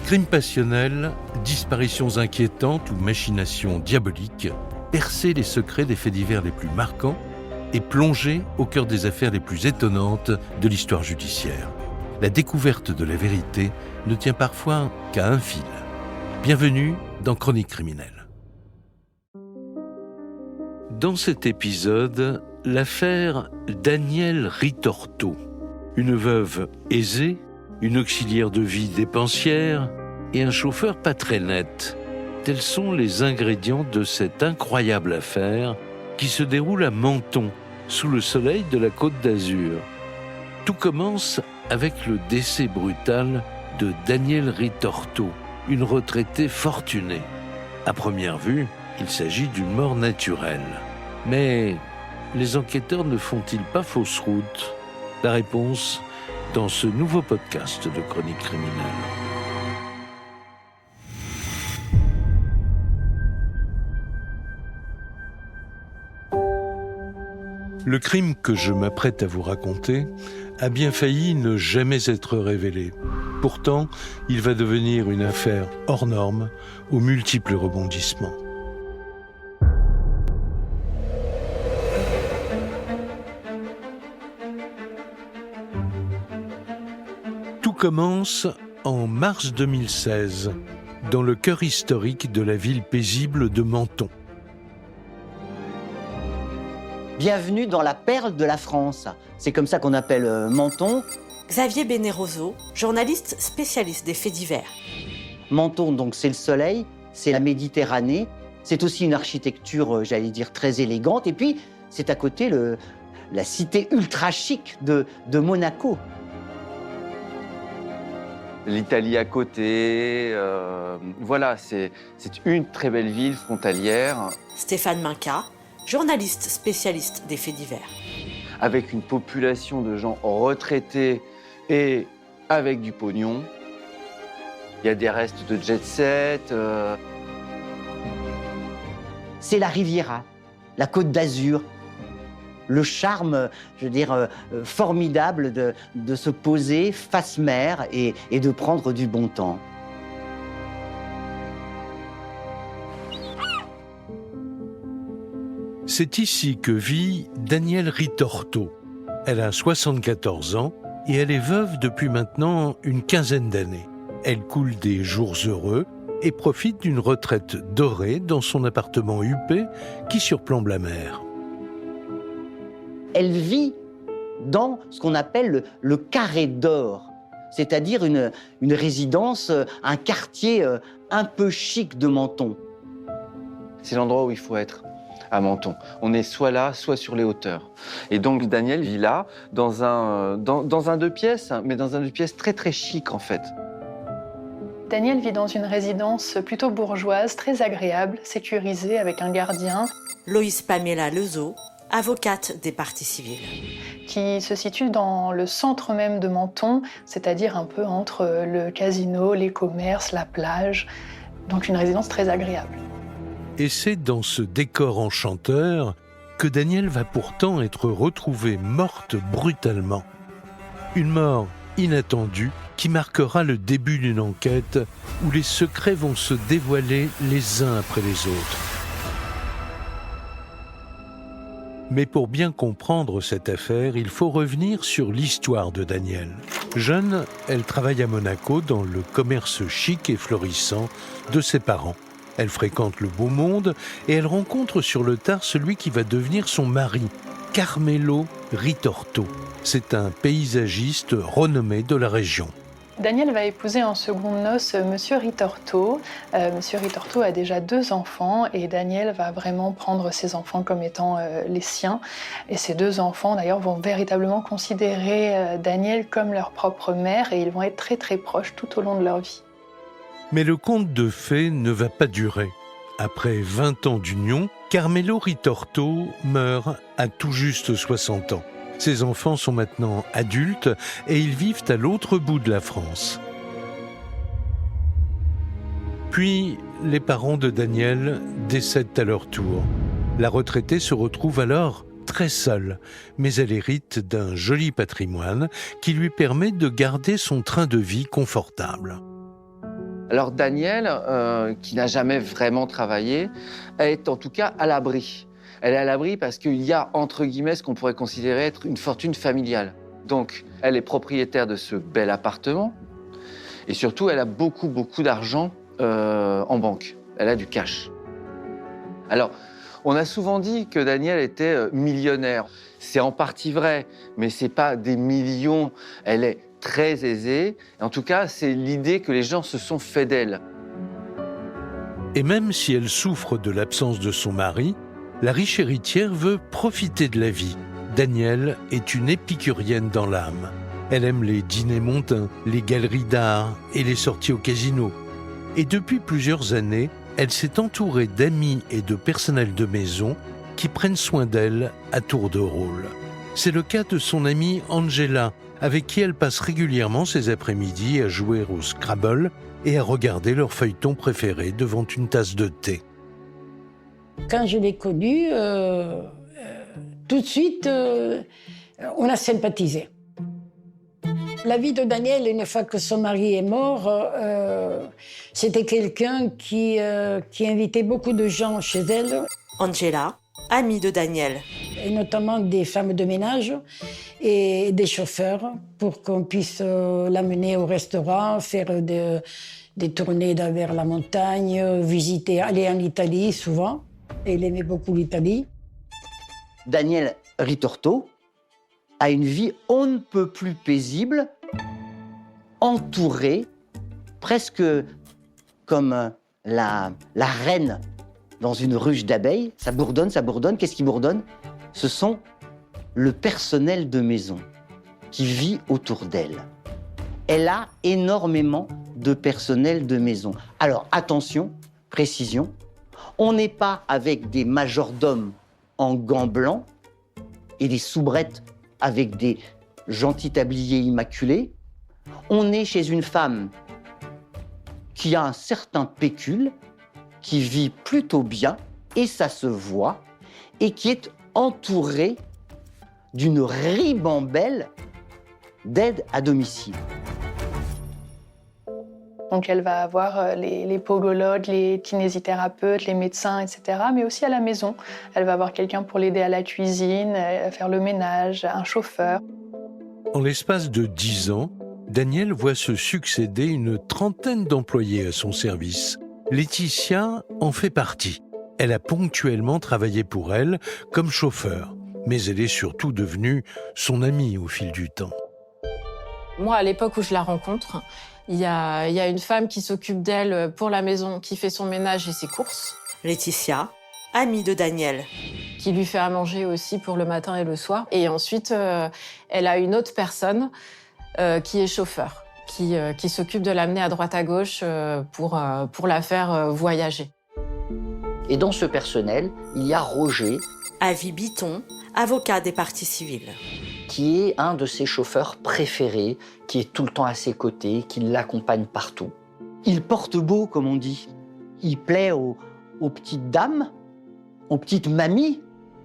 Crimes passionnels, disparitions inquiétantes ou machinations diaboliques, percer les secrets des faits divers les plus marquants et plonger au cœur des affaires les plus étonnantes de l'histoire judiciaire. La découverte de la vérité ne tient parfois qu'à un fil. Bienvenue dans Chroniques criminelles. Dans cet épisode, l'affaire Danielle Ritorto. Une veuve aisée, une auxiliaire de vie dépensière et un chauffeur pas très net. Tels sont les ingrédients de cette incroyable affaire qui se déroule à Menton, sous le soleil de la Côte d'Azur. Tout commence avec le décès brutal de Danielle Ritorto, une retraitée fortunée. À première vue, il s'agit d'une mort naturelle. Mais les enquêteurs ne font-ils pas fausse route ? La réponse dans ce nouveau podcast de Chroniques criminelles. Le crime que je m'apprête à vous raconter a bien failli ne jamais être révélé. Pourtant, il va devenir une affaire hors norme, aux multiples rebondissements. Tout commence en mars 2016, dans le cœur historique de la ville paisible de Menton. Bienvenue dans la perle de la France. C'est comme ça qu'on appelle Menton. Xavier Bénéroso, journaliste spécialiste des faits divers. Menton, donc, c'est le soleil, c'est la Méditerranée. C'est aussi une architecture, j'allais dire, très élégante. Et puis, c'est à côté la cité ultra chic de Monaco. L'Italie à côté, voilà, c'est une très belle ville frontalière. Stéphane Minca, journaliste spécialiste des faits divers. Avec une population de gens retraités et avec du pognon. Il y a des restes de jet-set. C'est la Riviera, la Côte d'Azur. Le charme, je veux dire, formidable de se poser face mer et de prendre du bon temps. C'est ici que vit Danielle Ritorto. Elle a 74 ans et elle est veuve depuis maintenant une quinzaine d'années. Elle coule des jours heureux et profite d'une retraite dorée dans son appartement huppé qui surplombe la mer. Elle vit dans ce qu'on appelle le carré d'or, c'est-à-dire une résidence, un quartier un peu chic de Menton. C'est l'endroit où il faut être, à Menton. On est soit là, soit sur les hauteurs. Et donc Danielle vit là, dans un 2 pièces, mais dans un 2 pièces très très chic en fait. Danielle vit dans une résidence plutôt bourgeoise, très agréable, sécurisée, avec un gardien. Loïs Pamela Lezo, avocate des parties civiles. Qui se situe dans le centre même de Menton, c'est-à-dire un peu entre le casino, les commerces, la plage. Donc une résidence très agréable. Et c'est dans ce décor enchanteur que Danielle va pourtant être retrouvée morte brutalement. Une mort inattendue qui marquera le début d'une enquête où les secrets vont se dévoiler les uns après les autres. Mais pour bien comprendre cette affaire, il faut revenir sur l'histoire de Danielle. Jeune, elle travaille à Monaco dans le commerce chic et florissant de ses parents. Elle fréquente le beau monde et elle rencontre sur le tard celui qui va devenir son mari, Carmelo Ritorto. C'est un paysagiste renommé de la région. Danielle va épouser en secondes noces Monsieur Ritorto. Monsieur Ritorto a déjà 2 enfants et Danielle va vraiment prendre ses enfants comme étant les siens. Et ces 2 enfants, d'ailleurs, vont véritablement considérer Danielle comme leur propre mère et ils vont être très très proches tout au long de leur vie. Mais le conte de fées ne va pas durer. Après 20 ans d'union, Carmelo Ritorto meurt à tout juste 60 ans. Ses enfants sont maintenant adultes et ils vivent à l'autre bout de la France. Puis, les parents de Danielle décèdent à leur tour. La retraitée se retrouve alors très seule, mais elle hérite d'un joli patrimoine qui lui permet de garder son train de vie confortable. Alors Danielle, qui n'a jamais vraiment travaillé, est en tout cas à l'abri. Elle est à l'abri parce qu'il y a, entre guillemets, ce qu'on pourrait considérer être une fortune familiale. Donc, elle est propriétaire de ce bel appartement. Et surtout, elle a beaucoup, beaucoup d'argent en banque. Elle a du cash. Alors, on a souvent dit que Danielle était millionnaire. C'est en partie vrai, mais c'est pas des millions. Elle est très aisée. En tout cas, c'est l'idée que les gens se sont fait d'elle. Et même si elle souffre de l'absence de son mari, la riche héritière veut profiter de la vie. Danielle est une épicurienne dans l'âme. Elle aime les dîners mondains, les galeries d'art et les sorties au casino. Et depuis plusieurs années, elle s'est entourée d'amis et de personnel de maison qui prennent soin d'elle à tour de rôle. C'est le cas de son amie Angela, avec qui elle passe régulièrement ses après-midi à jouer au Scrabble et à regarder leur feuilleton préféré devant une tasse de thé. Quand je l'ai connue, tout de suite, on a sympathisé. La vie de Danielle, une fois que son mari est mort, c'était quelqu'un qui invitait beaucoup de gens chez elle. Angela, amie de Daniel. Et notamment des femmes de ménage et des chauffeurs pour qu'on puisse l'amener au restaurant, faire des tournées vers la montagne, visiter, aller en Italie souvent. Elle aimait beaucoup l'Italie. Daniel Ritorto a une vie on ne peut plus paisible, entourée, presque comme la reine dans une ruche d'abeilles. Ça bourdonne, ça bourdonne. Qu'est-ce qui bourdonne? Ce sont le personnel de maison qui vit autour d'elle. Elle a énormément de personnel de maison. Alors attention, précision, on n'est pas avec des majordomes en gants blancs et des soubrettes avec des gentils tabliers immaculés. On est chez une femme qui a un certain pécule, qui vit plutôt bien, et ça se voit, et qui est entourée d'une ribambelle d'aide à domicile. Donc elle va avoir les pogologues, les kinésithérapeutes, les médecins, etc. Mais aussi à la maison. Elle va avoir quelqu'un pour l'aider à la cuisine, à faire le ménage, un chauffeur. En l'espace de 10 ans, Danielle voit se succéder une trentaine d'employés à son service. Laetitia en fait partie. Elle a ponctuellement travaillé pour elle comme chauffeur, mais elle est surtout devenue son amie au fil du temps. Moi, à l'époque où je la rencontre, il y a une femme qui s'occupe d'elle pour la maison, qui fait son ménage et ses courses. Laetitia, amie de Daniel. Qui lui fait à manger aussi pour le matin et le soir. Et ensuite, elle a une autre personne qui est chauffeur, qui s'occupe de l'amener à droite à gauche pour la faire voyager. Et dans ce personnel, il y a Roger, Avis Biton, avocat des parties civiles. qui est un de ses chauffeurs préférés, qui est tout le temps à ses côtés, qui l'accompagne partout. Il porte beau, comme on dit. Il plaît aux petites dames, aux petites mamies.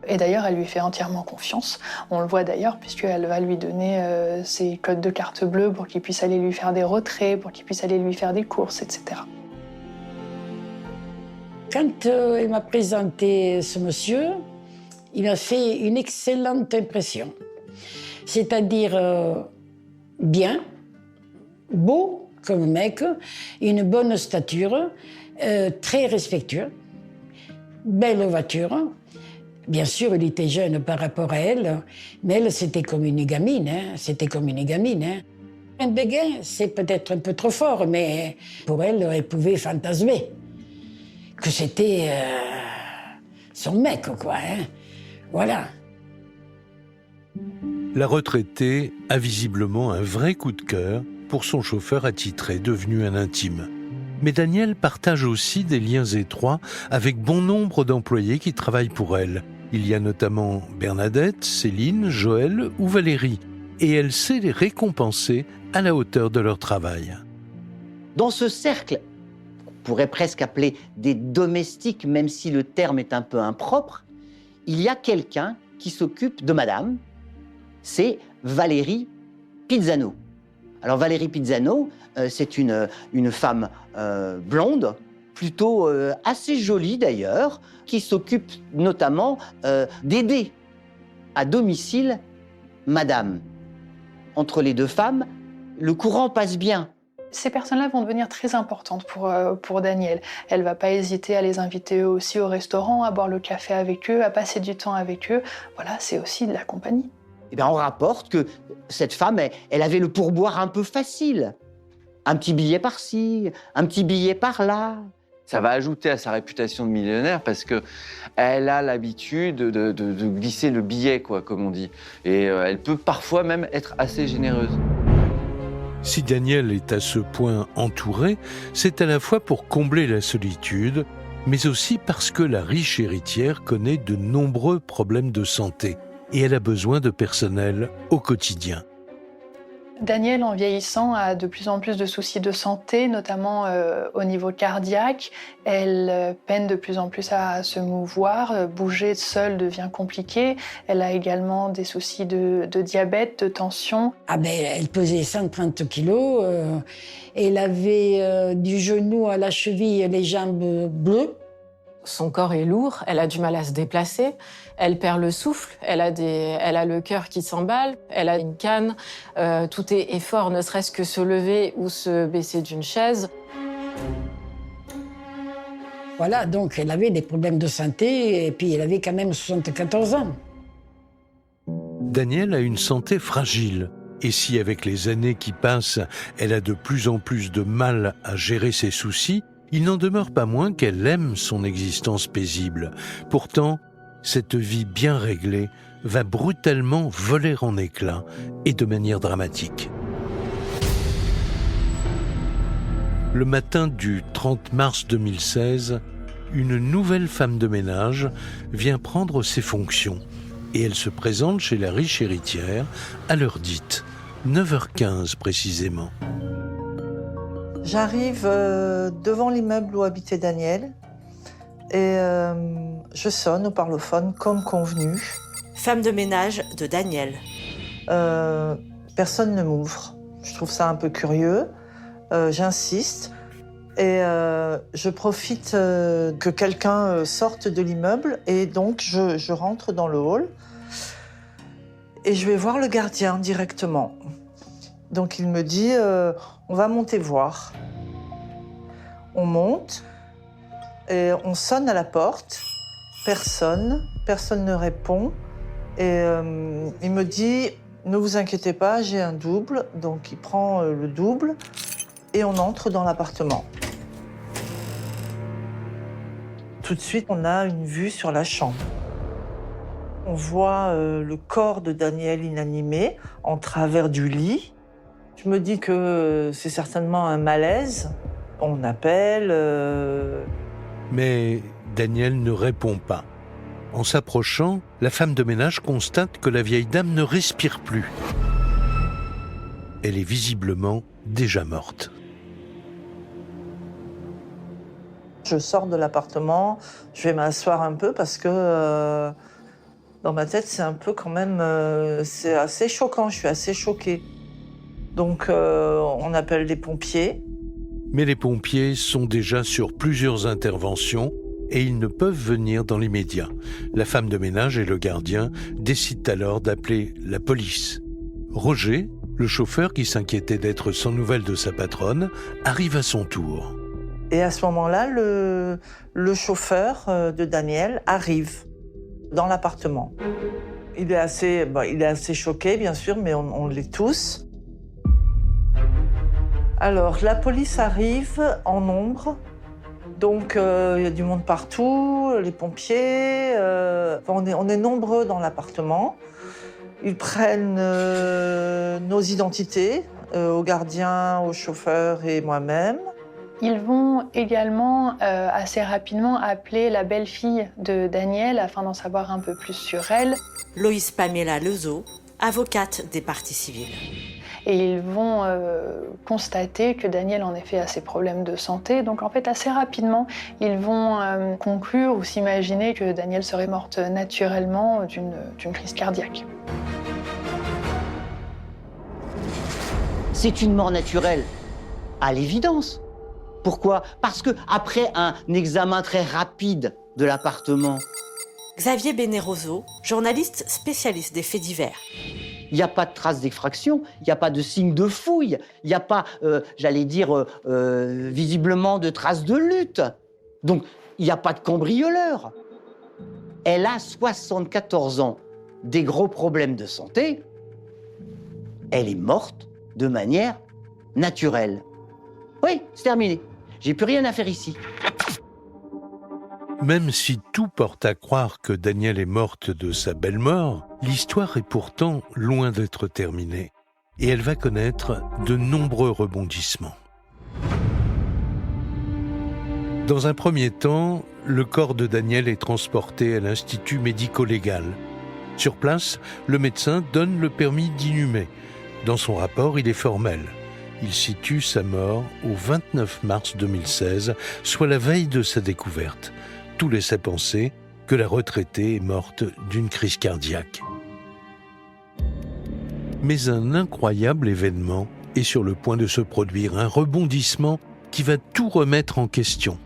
Et d'ailleurs, elle lui fait entièrement confiance. On le voit d'ailleurs, puisqu'elle va lui donner ses codes de carte bleue pour qu'il puisse aller lui faire des retraits, pour qu'il puisse aller lui faire des courses, etc. Quand elle m'a présenté ce monsieur, il m'a fait une excellente impression. C'est-à-dire bien, beau comme mec, une bonne stature, très respectueux, belle voiture. Bien sûr, il était jeune par rapport à elle, mais elle, c'était comme une gamine. C'était comme une gamine. Un béguin, c'est peut-être un peu trop fort, mais pour elle, elle pouvait fantasmer que c'était son mec, quoi. Voilà. La retraitée a visiblement un vrai coup de cœur pour son chauffeur attitré devenu un intime. Mais Danielle partage aussi des liens étroits avec bon nombre d'employés qui travaillent pour elle. Il y a notamment Bernadette, Céline, Joël ou Valérie. Et elle sait les récompenser à la hauteur de leur travail. Dans ce cercle, on pourrait presque appeler des domestiques, même si le terme est un peu impropre, il y a quelqu'un qui s'occupe de madame, c'est Valérie Pizzano. Alors Valérie Pizzano, c'est une femme blonde, plutôt assez jolie d'ailleurs, qui s'occupe notamment d'aider à domicile Madame. Entre les deux femmes, le courant passe bien. Ces personnes-là vont devenir très importantes pour Daniel. Elle ne va pas hésiter à les inviter eux aussi au restaurant, à boire le café avec eux, à passer du temps avec eux. Voilà, c'est aussi de la compagnie. Eh bien, on rapporte que cette femme, elle avait le pourboire un peu facile. Un petit billet par-ci, un petit billet par-là. Ça va ajouter à sa réputation de millionnaire parce que elle a l'habitude de glisser le billet, quoi, comme on dit. Et elle peut parfois même être assez généreuse. Si Daniel est à ce point entouré, c'est à la fois pour combler la solitude, mais aussi parce que la riche héritière connaît de nombreux problèmes de santé et elle a besoin de personnel au quotidien. Daniel, en vieillissant, a de plus en plus de soucis de santé, notamment au niveau cardiaque. Elle peine de plus en plus à se mouvoir. Bouger seule devient compliqué. Elle a également des soucis de diabète, de tension. Ah ben, elle pesait 130 kilos. Elle avait du genou à la cheville les jambes bleues. Son corps est lourd, elle a du mal à se déplacer, elle perd le souffle, elle a le cœur qui s'emballe, elle a une canne, tout est fort, ne serait-ce que se lever ou se baisser d'une chaise. Voilà, donc elle avait des problèmes de santé et puis elle avait quand même 74 ans. Daniel a une santé fragile. Et si avec les années qui passent, elle a de plus en plus de mal à gérer ses soucis, il n'en demeure pas moins qu'elle aime son existence paisible. Pourtant, cette vie bien réglée va brutalement voler en éclats et de manière dramatique. Le matin du 30 mars 2016, une nouvelle femme de ménage vient prendre ses fonctions et elle se présente chez la riche héritière à l'heure dite, 9h15 précisément. J'arrive devant l'immeuble où habitait Daniel et je sonne au parlophone comme convenu. Femme de ménage de Daniel. Personne ne m'ouvre. Je trouve ça un peu curieux. J'insiste et je profite que quelqu'un sorte de l'immeuble et donc je rentre dans le hall et je vais voir le gardien directement. Donc il me dit on va monter voir. On monte et on sonne à la porte. Personne ne répond. Et il me dit ne vous inquiétez pas, j'ai un double. Donc il prend le double et on entre dans l'appartement. Tout de suite, on a une vue sur la chambre. On voit le corps de Daniel inanimé en travers du lit. Je me dis que c'est certainement un malaise. On appelle. Mais Daniel ne répond pas. En s'approchant, la femme de ménage constate que la vieille dame ne respire plus. Elle est visiblement déjà morte. Je sors de l'appartement, je vais m'asseoir un peu parce que dans ma tête, c'est un peu quand même... c'est assez choquant, je suis assez choquée. Donc on appelle les pompiers. Mais les pompiers sont déjà sur plusieurs interventions et ils ne peuvent venir dans l'immédiat. La femme de ménage et le gardien décident alors d'appeler la police. Roger, le chauffeur qui s'inquiétait d'être sans nouvelles de sa patronne, arrive à son tour. Et à ce moment-là, le chauffeur de Daniel arrive dans l'appartement. Il est assez choqué, bien sûr, mais on l'est tous. Alors, la police arrive en nombre. Donc, il y a du monde partout, les pompiers. On est nombreux dans l'appartement. Ils prennent nos identités, au gardien, au chauffeur et moi-même. Ils vont également assez rapidement appeler la belle-fille de Daniel afin d'en savoir un peu plus sur elle. Loïs Pamela Lezo, avocate des parties civiles. Et ils vont constater que Daniel en effet a ses problèmes de santé. Donc en fait assez rapidement, ils vont conclure ou s'imaginer que Daniel serait morte naturellement d'une crise cardiaque. C'est une mort naturelle, à l'évidence. Pourquoi? Parce que après un examen très rapide de l'appartement, Xavier Beneroso, journaliste spécialiste des faits divers. il n'y a pas de traces d'extraction, il n'y a pas de signe de fouille, il n'y a pas, visiblement de traces de lutte. Donc, il n'y a pas de cambrioleur. Elle a 74 ans, des gros problèmes de santé. Elle est morte de manière naturelle. Oui, c'est terminé. J'ai plus rien à faire ici. Même si tout porte à croire que Danielle est morte de sa belle mort, l'histoire est pourtant loin d'être terminée. Et elle va connaître de nombreux rebondissements. Dans un premier temps, le corps de Danielle est transporté à l'Institut médico-légal. Sur place, le médecin donne le permis d'inhumer. Dans son rapport, il est formel. Il situe sa mort au 29 mars 2016, soit la veille de sa découverte. Tout laisse à penser que la retraitée est morte d'une crise cardiaque. Mais un incroyable événement est sur le point de se produire, un rebondissement qui va tout remettre en question.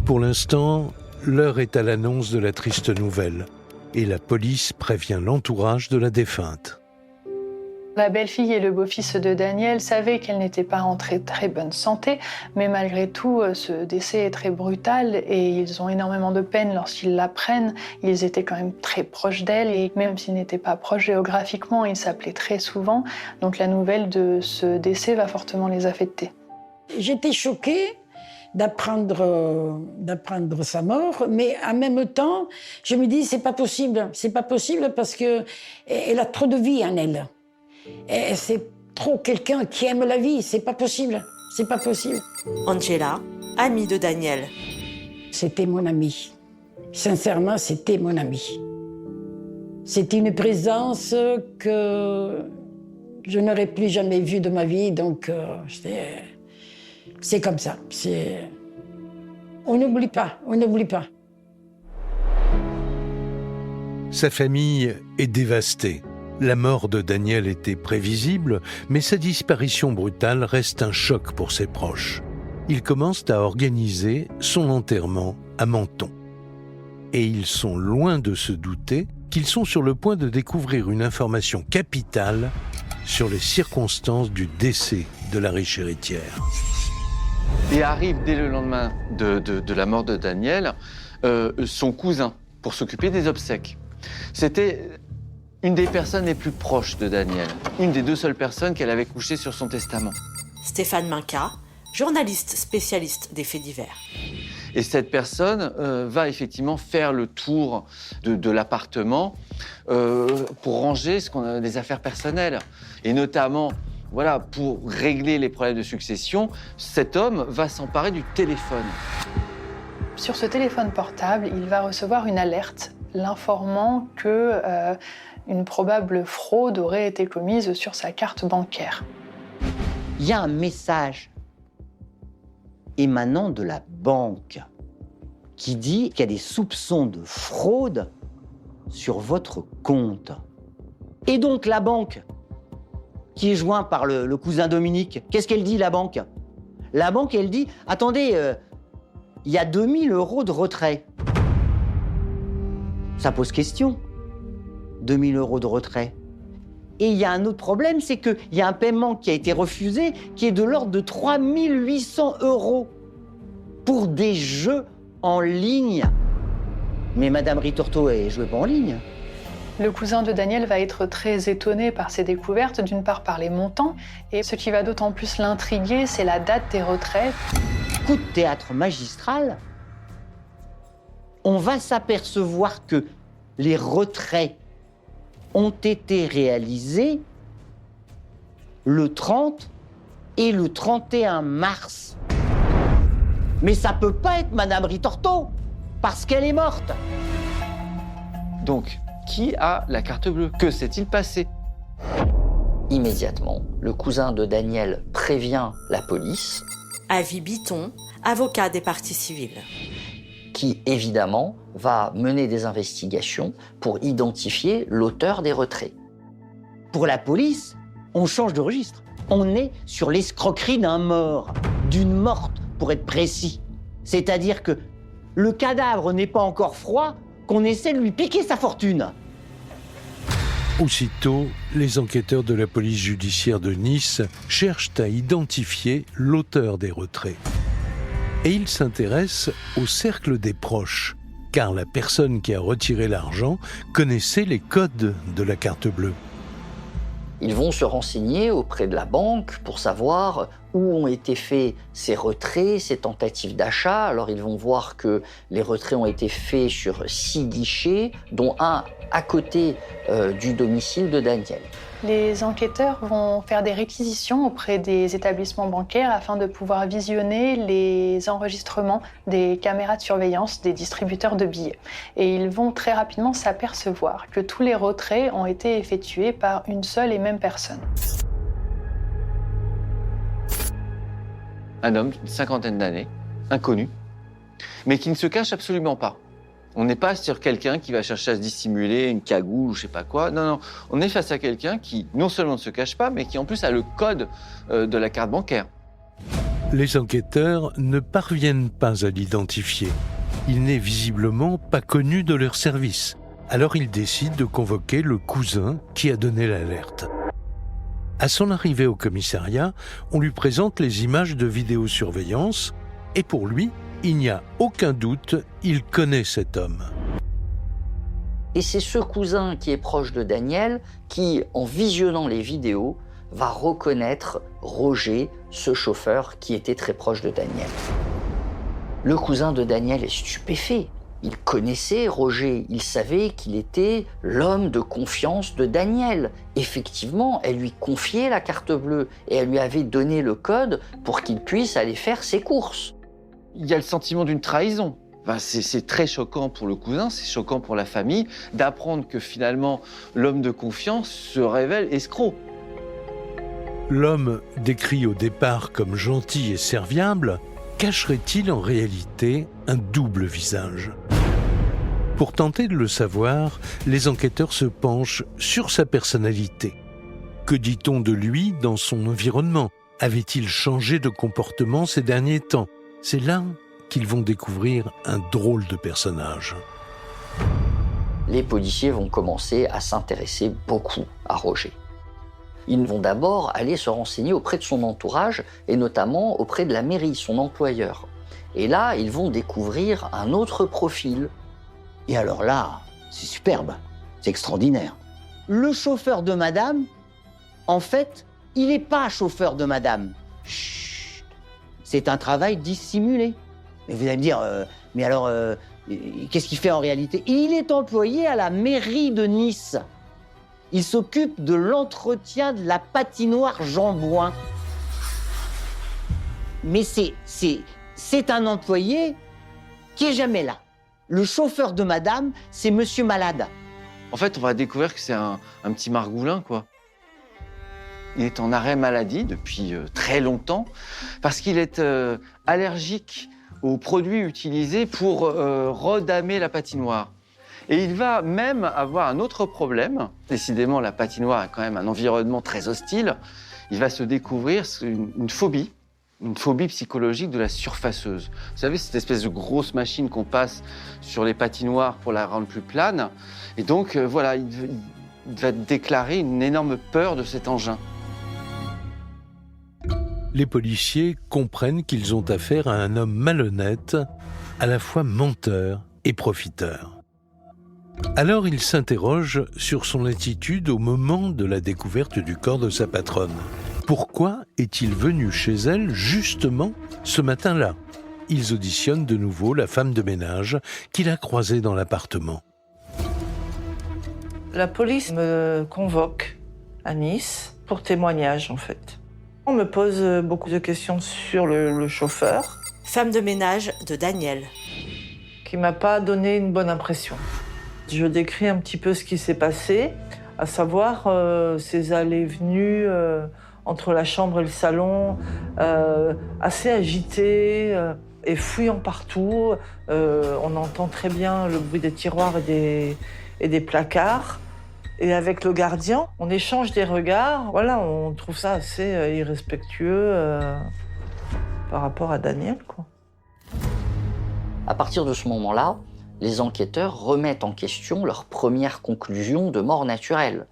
Pour l'instant, l'heure est à l'annonce de la triste nouvelle et la police prévient l'entourage de la défunte. La belle-fille et le beau-fils de Danielle savaient qu'elle n'était pas en très bonne santé, mais malgré tout, ce décès est très brutal et ils ont énormément de peine lorsqu'ils l'apprennent. Ils étaient quand même très proches d'elle et même s'ils n'étaient pas proches géographiquement, ils s'appelaient très souvent. Donc la nouvelle de ce décès va fortement les affecter. J'étais choquée d'apprendre sa mort, mais en même temps, je me dis c'est pas possible parce que elle a trop de vie en elle. Et c'est trop quelqu'un qui aime la vie, c'est pas possible. Angela, amie de Danielle. C'était mon amie. Sincèrement, c'était mon amie. C'était une présence que je n'aurais plus jamais vue de ma vie, donc c'est comme ça. On n'oublie pas. Sa famille est dévastée. La mort de Danielle était prévisible, mais sa disparition brutale reste un choc pour ses proches. Ils commencent à organiser son enterrement à Menton. Et ils sont loin de se douter qu'ils sont sur le point de découvrir une information capitale sur les circonstances du décès de la riche héritière. Et arrive dès le lendemain de la mort de Danielle, son cousin, pour s'occuper des obsèques. C'était une des personnes les plus proches de Danielle, une des 2 seules personnes qu'elle avait couchées sur son testament. Stéphane Minca, journaliste spécialiste des faits divers. Et cette personne va effectivement faire le tour de l'appartement pour ranger les affaires personnelles. Et notamment, voilà, pour régler les problèmes de succession, cet homme va s'emparer du téléphone. Sur ce téléphone portable, il va recevoir une alerte l'informant que une probable fraude aurait été commise sur sa carte bancaire. Il y a un message émanant de la banque qui dit qu'il y a des soupçons de fraude sur votre compte. Et donc la banque, qui est jointe par le cousin Dominique, qu'est-ce qu'elle dit, la banque? La banque, elle dit, attendez, il y a 2000 € de retrait. Ça pose question, 2000 € de retrait. Et il y a un autre problème, c'est qu'il y a un paiement qui a été refusé, qui est de l'ordre de 3800 € pour des jeux en ligne. Mais Madame Ritorto, elle ne jouait pas en ligne. Le cousin de Danielle va être très étonné par ces découvertes, d'une part par les montants, et ce qui va d'autant plus l'intriguer, c'est la date des retraits. Coup de théâtre magistral, on va s'apercevoir que les retraits ont été réalisés le 30 et le 31 mars. Mais ça peut pas être Madame Ritorto, parce qu'elle est morte. Donc, qui a la carte bleue? Que s'est-il passé? Immédiatement, le cousin de Danielle prévient la police. Avis Biton, avocat des parties civiles. Qui, évidemment, va mener des investigations pour identifier l'auteur des retraits. Pour la police, on change de registre. On est sur l'escroquerie d'un mort, d'une morte pour être précis. C'est-à-dire que le cadavre n'est pas encore froid, qu'on essaie de lui piquer sa fortune. Aussitôt, les enquêteurs de la police judiciaire de Nice cherchent à identifier l'auteur des retraits. Et ils s'intéressent au cercle des proches, car la personne qui a retiré l'argent connaissait les codes de la carte bleue. Ils vont se renseigner auprès de la banque pour savoir où ont été faits ces retraits, ces tentatives d'achat. Alors ils vont voir que les retraits ont été faits sur 6 guichets, dont un à côté du domicile de Daniel. Les enquêteurs vont faire des réquisitions auprès des établissements bancaires afin de pouvoir visionner les enregistrements des caméras de surveillance des distributeurs de billets. Et ils vont très rapidement s'apercevoir que tous les retraits ont été effectués par une seule et même personne. Un homme d'une 50aine d'années, inconnu, mais qui ne se cache absolument pas. On n'est pas sur quelqu'un qui va chercher à se dissimuler, une cagoule ou je sais pas quoi. Non, non. On est face à quelqu'un qui non seulement ne se cache pas, mais qui en plus a le code de la carte bancaire. Les enquêteurs ne parviennent pas à l'identifier. Il n'est visiblement pas connu de leur service. Alors ils décident de convoquer le cousin qui a donné l'alerte. À son arrivée au commissariat, on lui présente les images de vidéosurveillance et pour lui, il n'y a aucun doute, il connaît cet homme. Et c'est ce cousin qui est proche de Daniel qui, en visionnant les vidéos, va reconnaître Roger, ce chauffeur qui était très proche de Daniel. Le cousin de Daniel est stupéfait. Il connaissait Roger, il savait qu'il était l'homme de confiance de Daniel. Effectivement, elle lui confiait la carte bleue et elle lui avait donné le code pour qu'il puisse aller faire ses courses. Il y a le sentiment d'une trahison. Enfin, c'est très choquant pour le cousin, c'est choquant pour la famille d'apprendre que finalement l'homme de confiance se révèle escroc. L'homme, décrit au départ comme gentil et serviable, cacherait-il en réalité un double visage ? Pour tenter de le savoir, les enquêteurs se penchent sur sa personnalité. Que dit-on de lui dans son environnement ? Avait-il changé de comportement ces derniers temps ? C'est là qu'ils vont découvrir un drôle de personnage. Les policiers vont commencer à s'intéresser beaucoup à Roger. Ils vont d'abord aller se renseigner auprès de son entourage et notamment auprès de la mairie, son employeur. Et là, ils vont découvrir un autre profil. Et alors là, c'est superbe, c'est extraordinaire. Le chauffeur de madame, en fait, il n'est pas chauffeur de madame. Chut. C'est un travail dissimulé. Mais vous allez me dire, mais alors, qu'est-ce qu'il fait en réalité ? Il est employé à la mairie de Nice. Il s'occupe de l'entretien de la patinoire Jean Bouin. Mais c'est un employé qui est jamais là. Le chauffeur de madame, c'est Monsieur Malade. En fait, on va découvrir que c'est un petit margoulin, quoi. Il est en arrêt maladie depuis très longtemps parce qu'il est allergique aux produits utilisés pour redamer la patinoire. Et il va même avoir un autre problème. Décidément, la patinoire a quand même un environnement très hostile. Il va se découvrir une phobie psychologique de la surfaceuse. Vous savez, cette espèce de grosse machine qu'on passe sur les patinoires pour la rendre plus plane. Et donc, voilà, il va déclarer une énorme peur de cet engin. Les policiers comprennent qu'ils ont affaire à un homme malhonnête, à la fois menteur et profiteur. Alors ils s'interrogent sur son attitude au moment de la découverte du corps de sa patronne. Pourquoi est-il venu chez elle justement ce matin-là ? Ils auditionnent de nouveau la femme de ménage qu'il a croisée dans l'appartement. La police me convoque à Nice pour témoignage en fait. On me pose beaucoup de questions sur le chauffeur. Femme de ménage de Daniel. Qui m'a pas donné une bonne impression. Je décris un petit peu ce qui s'est passé, à savoir ces allées et venues entre la chambre et le salon, assez agitées et fouillant partout. On entend très bien le bruit des tiroirs et des placards. Et avec le gardien, on échange des regards. Voilà, on trouve ça assez irrespectueux par rapport à Daniel, quoi. À partir de ce moment-là, les enquêteurs remettent en question leur première conclusion de mort naturelle.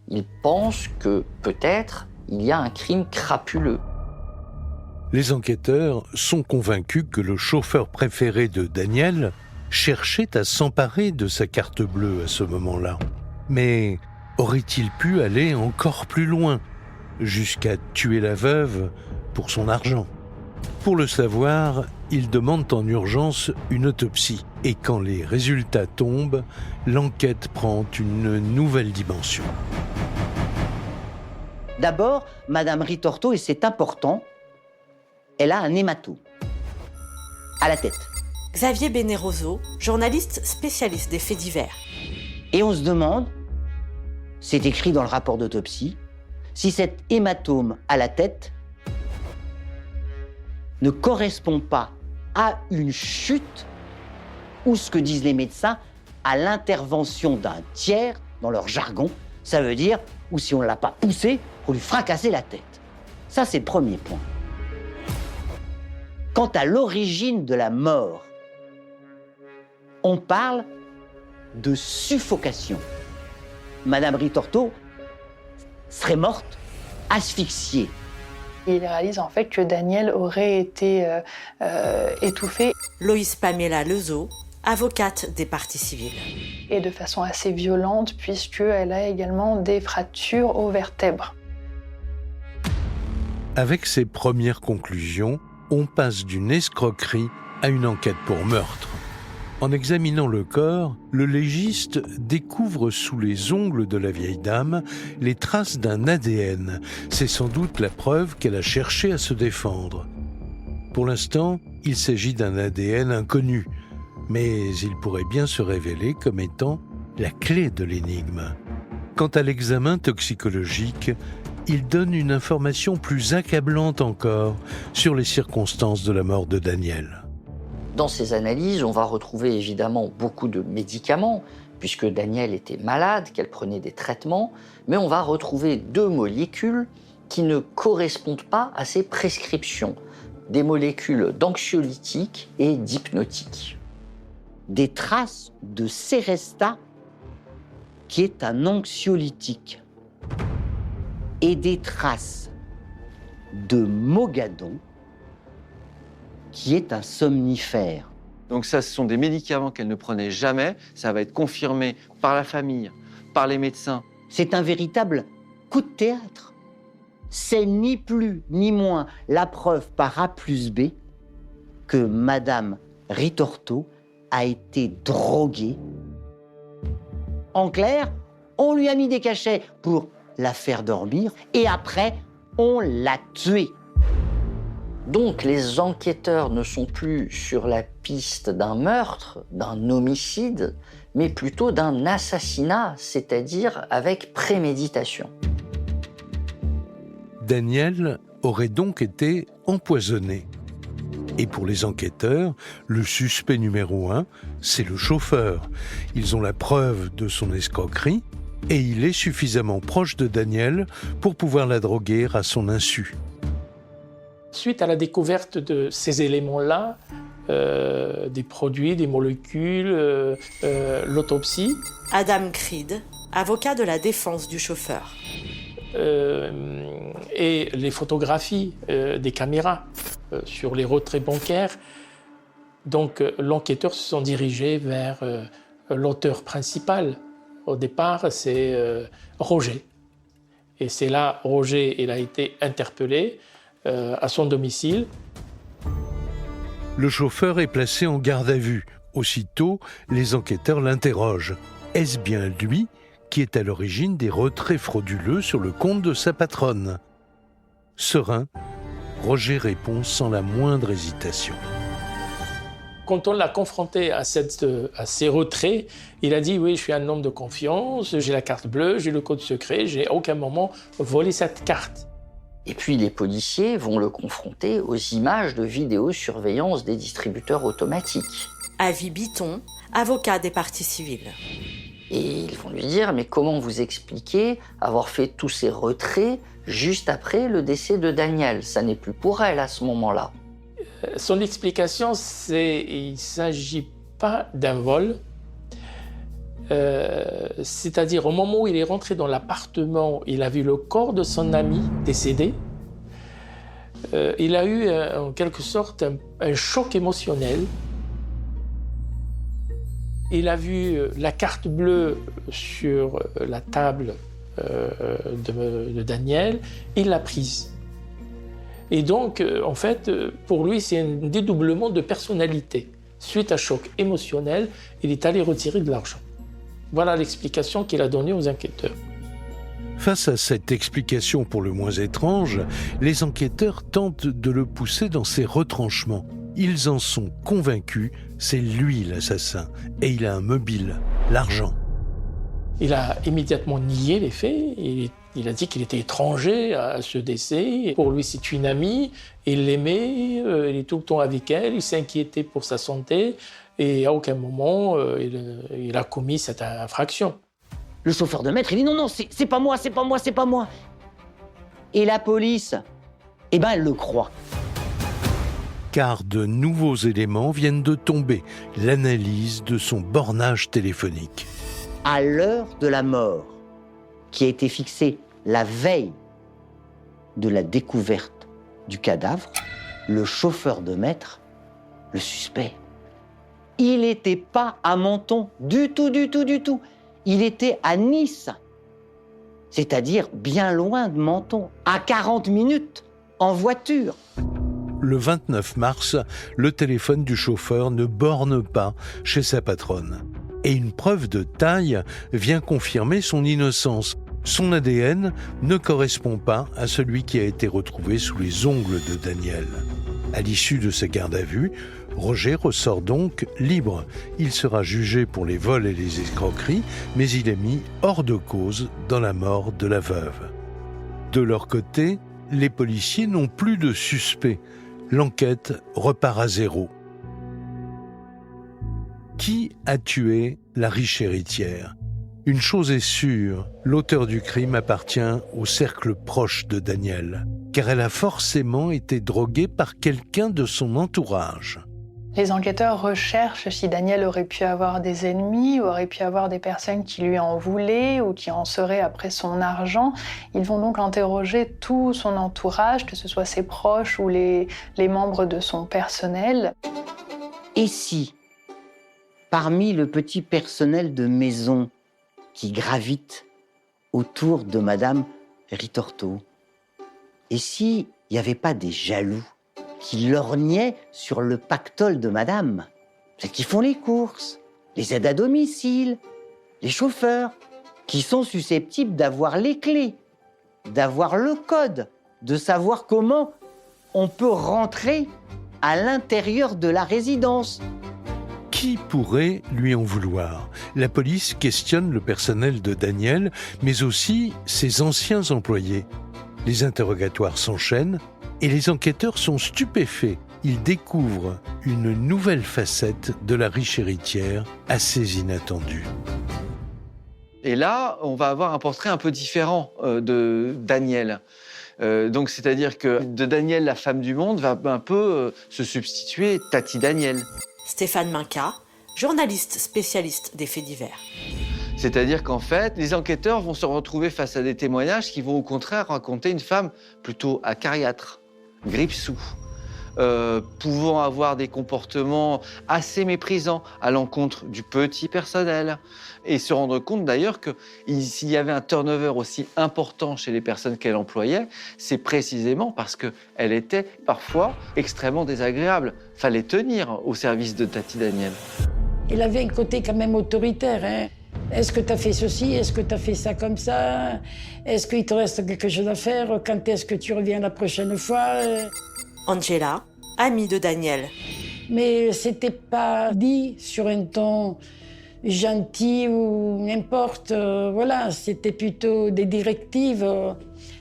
Ils pensent que, peut-être, il y a un crime crapuleux. Les enquêteurs sont convaincus que le chauffeur préféré de Daniel cherchait à s'emparer de sa carte bleue à ce moment-là. Mais aurait-il pu aller encore plus loin, jusqu'à tuer la veuve pour son argent ? Pour le savoir, ils demandent en urgence une autopsie. Et quand les résultats tombent, l'enquête prend une nouvelle dimension. D'abord, Madame Ritorto, et c'est important, elle a un hématome à la tête. Xavier Beneroso, journaliste spécialiste des faits divers. Et on se demande, c'est écrit dans le rapport d'autopsie, si cet hématome à la tête ne correspond pas à une chute ou, ce que disent les médecins, à l'intervention d'un tiers, dans leur jargon, ça veut dire, ou si on ne l'a pas poussé, pour lui fracasser la tête. Ça, c'est le premier point. Quant à l'origine de la mort, on parle de suffocation. Madame Ritorto serait morte asphyxiée. Il réalise en fait que Daniel aurait été étouffé. Loïs Pamela Lezo, avocate des parties civiles. Et de façon assez violente, puisqu'elle a également des fractures aux vertèbres. Avec ces premières conclusions, on passe d'une escroquerie à une enquête pour meurtre. En examinant le corps, le légiste découvre sous les ongles de la vieille dame les traces d'un ADN. C'est sans doute la preuve qu'elle a cherché à se défendre. Pour l'instant, il s'agit d'un ADN inconnu, mais il pourrait bien se révéler comme étant la clé de l'énigme. Quant à l'examen toxicologique, il donne une information plus accablante encore sur les circonstances de la mort de Daniel. Dans ces analyses, on va retrouver évidemment beaucoup de médicaments, puisque Daniel était malade, qu'elle prenait des traitements, mais on va retrouver 2 molécules qui ne correspondent pas à ces prescriptions, des molécules d'anxiolytiques et d'hypnotiques. Des traces de Seresta, qui est un anxiolytique, et des traces de Mogadon, qui est un somnifère. Donc ça, ce sont des médicaments qu'elle ne prenait jamais. Ça va être confirmé par la famille, par les médecins. C'est un véritable coup de théâtre. C'est ni plus ni moins la preuve par A plus B que Madame Ritorto a été droguée. En clair, on lui a mis des cachets pour la faire dormir et après, on l'a tuée. Donc les enquêteurs ne sont plus sur la piste d'un meurtre, d'un homicide, mais plutôt d'un assassinat, c'est-à-dire avec préméditation. Daniel aurait donc été empoisonné. Et pour les enquêteurs, le suspect numéro 1, c'est le chauffeur. Ils ont la preuve de son escroquerie et il est suffisamment proche de Daniel pour pouvoir la droguer à son insu. Suite à la découverte de ces éléments-là, des produits, des molécules, l'autopsie. Adam Creed, avocat de la défense du chauffeur. Et les photographies des caméras sur les retraits bancaires. Donc l'enquêteur se sont dirigés vers l'auteur principal. Au départ, c'est Roger. Et c'est là, Roger, il a été interpellé à son domicile. Le chauffeur est placé en garde à vue. Aussitôt, les enquêteurs l'interrogent. Est-ce bien lui qui est à l'origine des retraits frauduleux sur le compte de sa patronne? Serein, Roger répond sans la moindre hésitation. Quand on l'a confronté à ces retraits, il a dit « Oui, je suis un homme de confiance, j'ai la carte bleue, j'ai le code secret, j'ai à aucun moment volé cette carte. » Et puis les policiers vont le confronter aux images de vidéosurveillance des distributeurs automatiques. Avis Biton, avocat des parties civiles. Et ils vont lui dire, mais comment vous expliquez avoir fait tous ces retraits juste après le décès de Daniel? Ça n'est plus pour elle à ce moment-là. Son explication, c'est qu'il ne s'agit pas d'un vol. C'est-à-dire, au moment où il est rentré dans l'appartement, il a vu le corps de son ami décédé. Il a eu, en quelque sorte, un choc émotionnel. Il a vu la carte bleue sur la table de Daniel, il l'a prise. Et donc, en fait, pour lui, c'est un dédoublement de personnalité. Suite à choc émotionnel, il est allé retirer de l'argent. Voilà l'explication qu'il a donnée aux enquêteurs. Face à cette explication pour le moins étrange, les enquêteurs tentent de le pousser dans ses retranchements. Ils en sont convaincus, c'est lui l'assassin, et il a un mobile, l'argent. Il a immédiatement nié les faits, il a dit qu'il était étranger à ce décès. Pour lui, c'est une amie, il l'aimait, il est tout le temps avec elle, il s'inquiétait pour sa santé, et à aucun moment il a commis cette infraction. Le chauffeur de maître, il dit non, c'est pas moi, c'est pas moi, c'est pas moi. Et la police, eh ben, elle le croit. Car de nouveaux éléments viennent de tomber, l'analyse de son bornage téléphonique. À l'heure de la mort, qui a été fixée la veille de la découverte du cadavre, le chauffeur de maître, le suspect, il n'était pas à Menton, du tout. Il était à Nice, c'est-à-dire bien loin de Menton, à 40 minutes en voiture. Le 29 mars, le téléphone du chauffeur ne borne pas chez sa patronne. Et une preuve de taille vient confirmer son innocence. Son ADN ne correspond pas à celui qui a été retrouvé sous les ongles de Daniel. À l'issue de sa garde à vue, Roger ressort donc libre. Il sera jugé pour les vols et les escroqueries, mais il est mis hors de cause dans la mort de la veuve. De leur côté, les policiers n'ont plus de suspects. L'enquête repart à zéro. Qui a tué la riche héritière? Une chose est sûre, l'auteur du crime appartient au cercle proche de Daniel, car elle a forcément été droguée par quelqu'un de son entourage. Les enquêteurs recherchent si Daniel aurait pu avoir des ennemis, aurait pu avoir des personnes qui lui en voulaient ou qui en seraient après son argent. Ils vont donc interroger tout son entourage, que ce soit ses proches ou les membres de son personnel. Et si, parmi le petit personnel de maison qui gravite autour de Madame Ritorto, et s'il n'y avait pas des jaloux qui lorgnaient sur le pactole de Madame, ceux qui font les courses, les aides à domicile, les chauffeurs, qui sont susceptibles d'avoir les clés, d'avoir le code, de savoir comment on peut rentrer à l'intérieur de la résidence. Qui pourrait lui en vouloir? La police questionne le personnel de Daniel, mais aussi ses anciens employés. Les interrogatoires s'enchaînent et les enquêteurs sont stupéfaits. Ils découvrent une nouvelle facette de la riche héritière assez inattendue. Et là, on va avoir un portrait un peu différent de Daniel. Donc, c'est-à-dire que de Daniel, la femme du monde, va un peu se substituer Tati Daniel. Stéphane Minca, journaliste spécialiste des faits divers. C'est-à-dire qu'en fait, les enquêteurs vont se retrouver face à des témoignages qui vont au contraire raconter une femme plutôt acariâtre, grippe-sous, pouvant avoir des comportements assez méprisants à l'encontre du petit personnel, et se rendre compte d'ailleurs que s'il y avait un turnover aussi important chez les personnes qu'elle employait, c'est précisément parce qu'elle était parfois extrêmement désagréable. Fallait tenir au service de Tati Daniel. Il avait un côté quand même autoritaire, hein. Est-ce que tu as fait ceci? Est-ce que tu as fait ça comme ça? Est-ce qu'il te reste quelque chose à faire? Quand est-ce que tu reviens la prochaine fois? Angela, amie de Daniel. Mais c'était pas dit sur un ton gentil ou n'importe. Voilà, c'était plutôt des directives.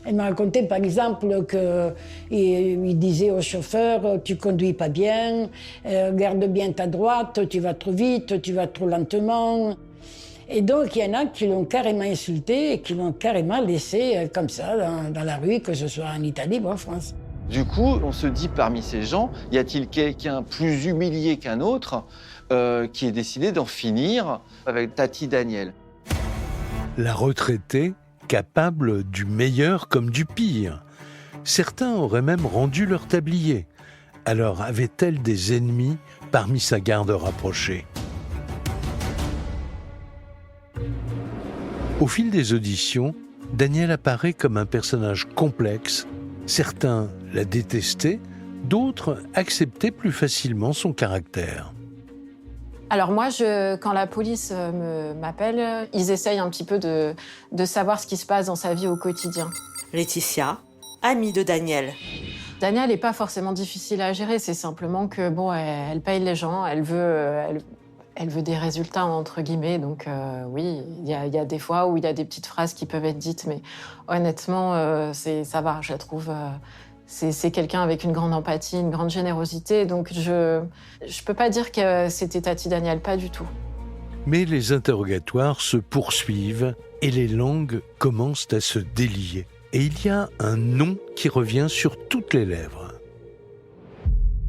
Elle m'a raconté, par exemple, qu'il disait au chauffeur « Tu conduis pas bien, garde bien ta droite, tu vas trop vite, tu vas trop lentement ». Et donc, il y en a qui l'ont carrément insulté et qui l'ont carrément laissé comme ça dans la rue, que ce soit en Italie ou en France. Du coup, on se dit parmi ces gens, y a-t-il quelqu'un plus humilié qu'un autre qui ait décidé d'en finir avec Tati Daniel? La retraitée, capable du meilleur comme du pire. Certains auraient même rendu leur tablier. Alors avait-elle des ennemis parmi sa garde rapprochée? Au fil des auditions, Daniel apparaît comme un personnage complexe. Certains la détestaient, d'autres acceptaient plus facilement son caractère. Alors moi, quand la police m'appelle, ils essayent un petit peu de savoir ce qui se passe dans sa vie au quotidien. Laetitia, amie de Daniel. Daniel n'est pas forcément difficile à gérer, c'est simplement que bon, elle paye les gens, elle veut des résultats entre guillemets. Donc oui, il y a des fois où il y a des petites phrases qui peuvent être dites, mais honnêtement, ça va, je la trouve. C'est quelqu'un avec une grande empathie, une grande générosité, donc je peux pas dire que c'était Tati Daniel, pas du tout. Mais les interrogatoires se poursuivent et les langues commencent à se délier. Et il y a un nom qui revient sur toutes les lèvres.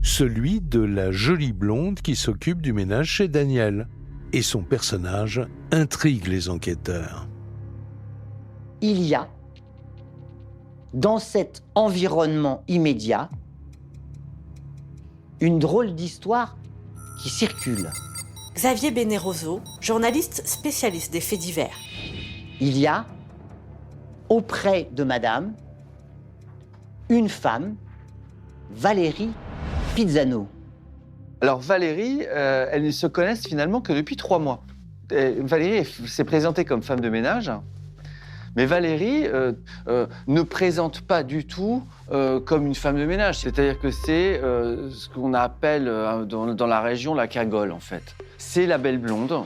Celui de la jolie blonde qui s'occupe du ménage chez Daniel. Et son personnage intrigue les enquêteurs. Il y a, dans cet environnement immédiat, une drôle d'histoire qui circule. Xavier Beneroso, journaliste spécialiste des faits divers. Il y a, auprès de madame, une femme, Valérie Pizzano. Alors Valérie, elles ne se connaissent finalement que depuis 3 mois. Valérie s'est présentée comme femme de ménage, mais Valérie ne présente pas du tout comme une femme de ménage. C'est-à-dire que c'est ce qu'on appelle dans la région la cagole, en fait. C'est la belle blonde,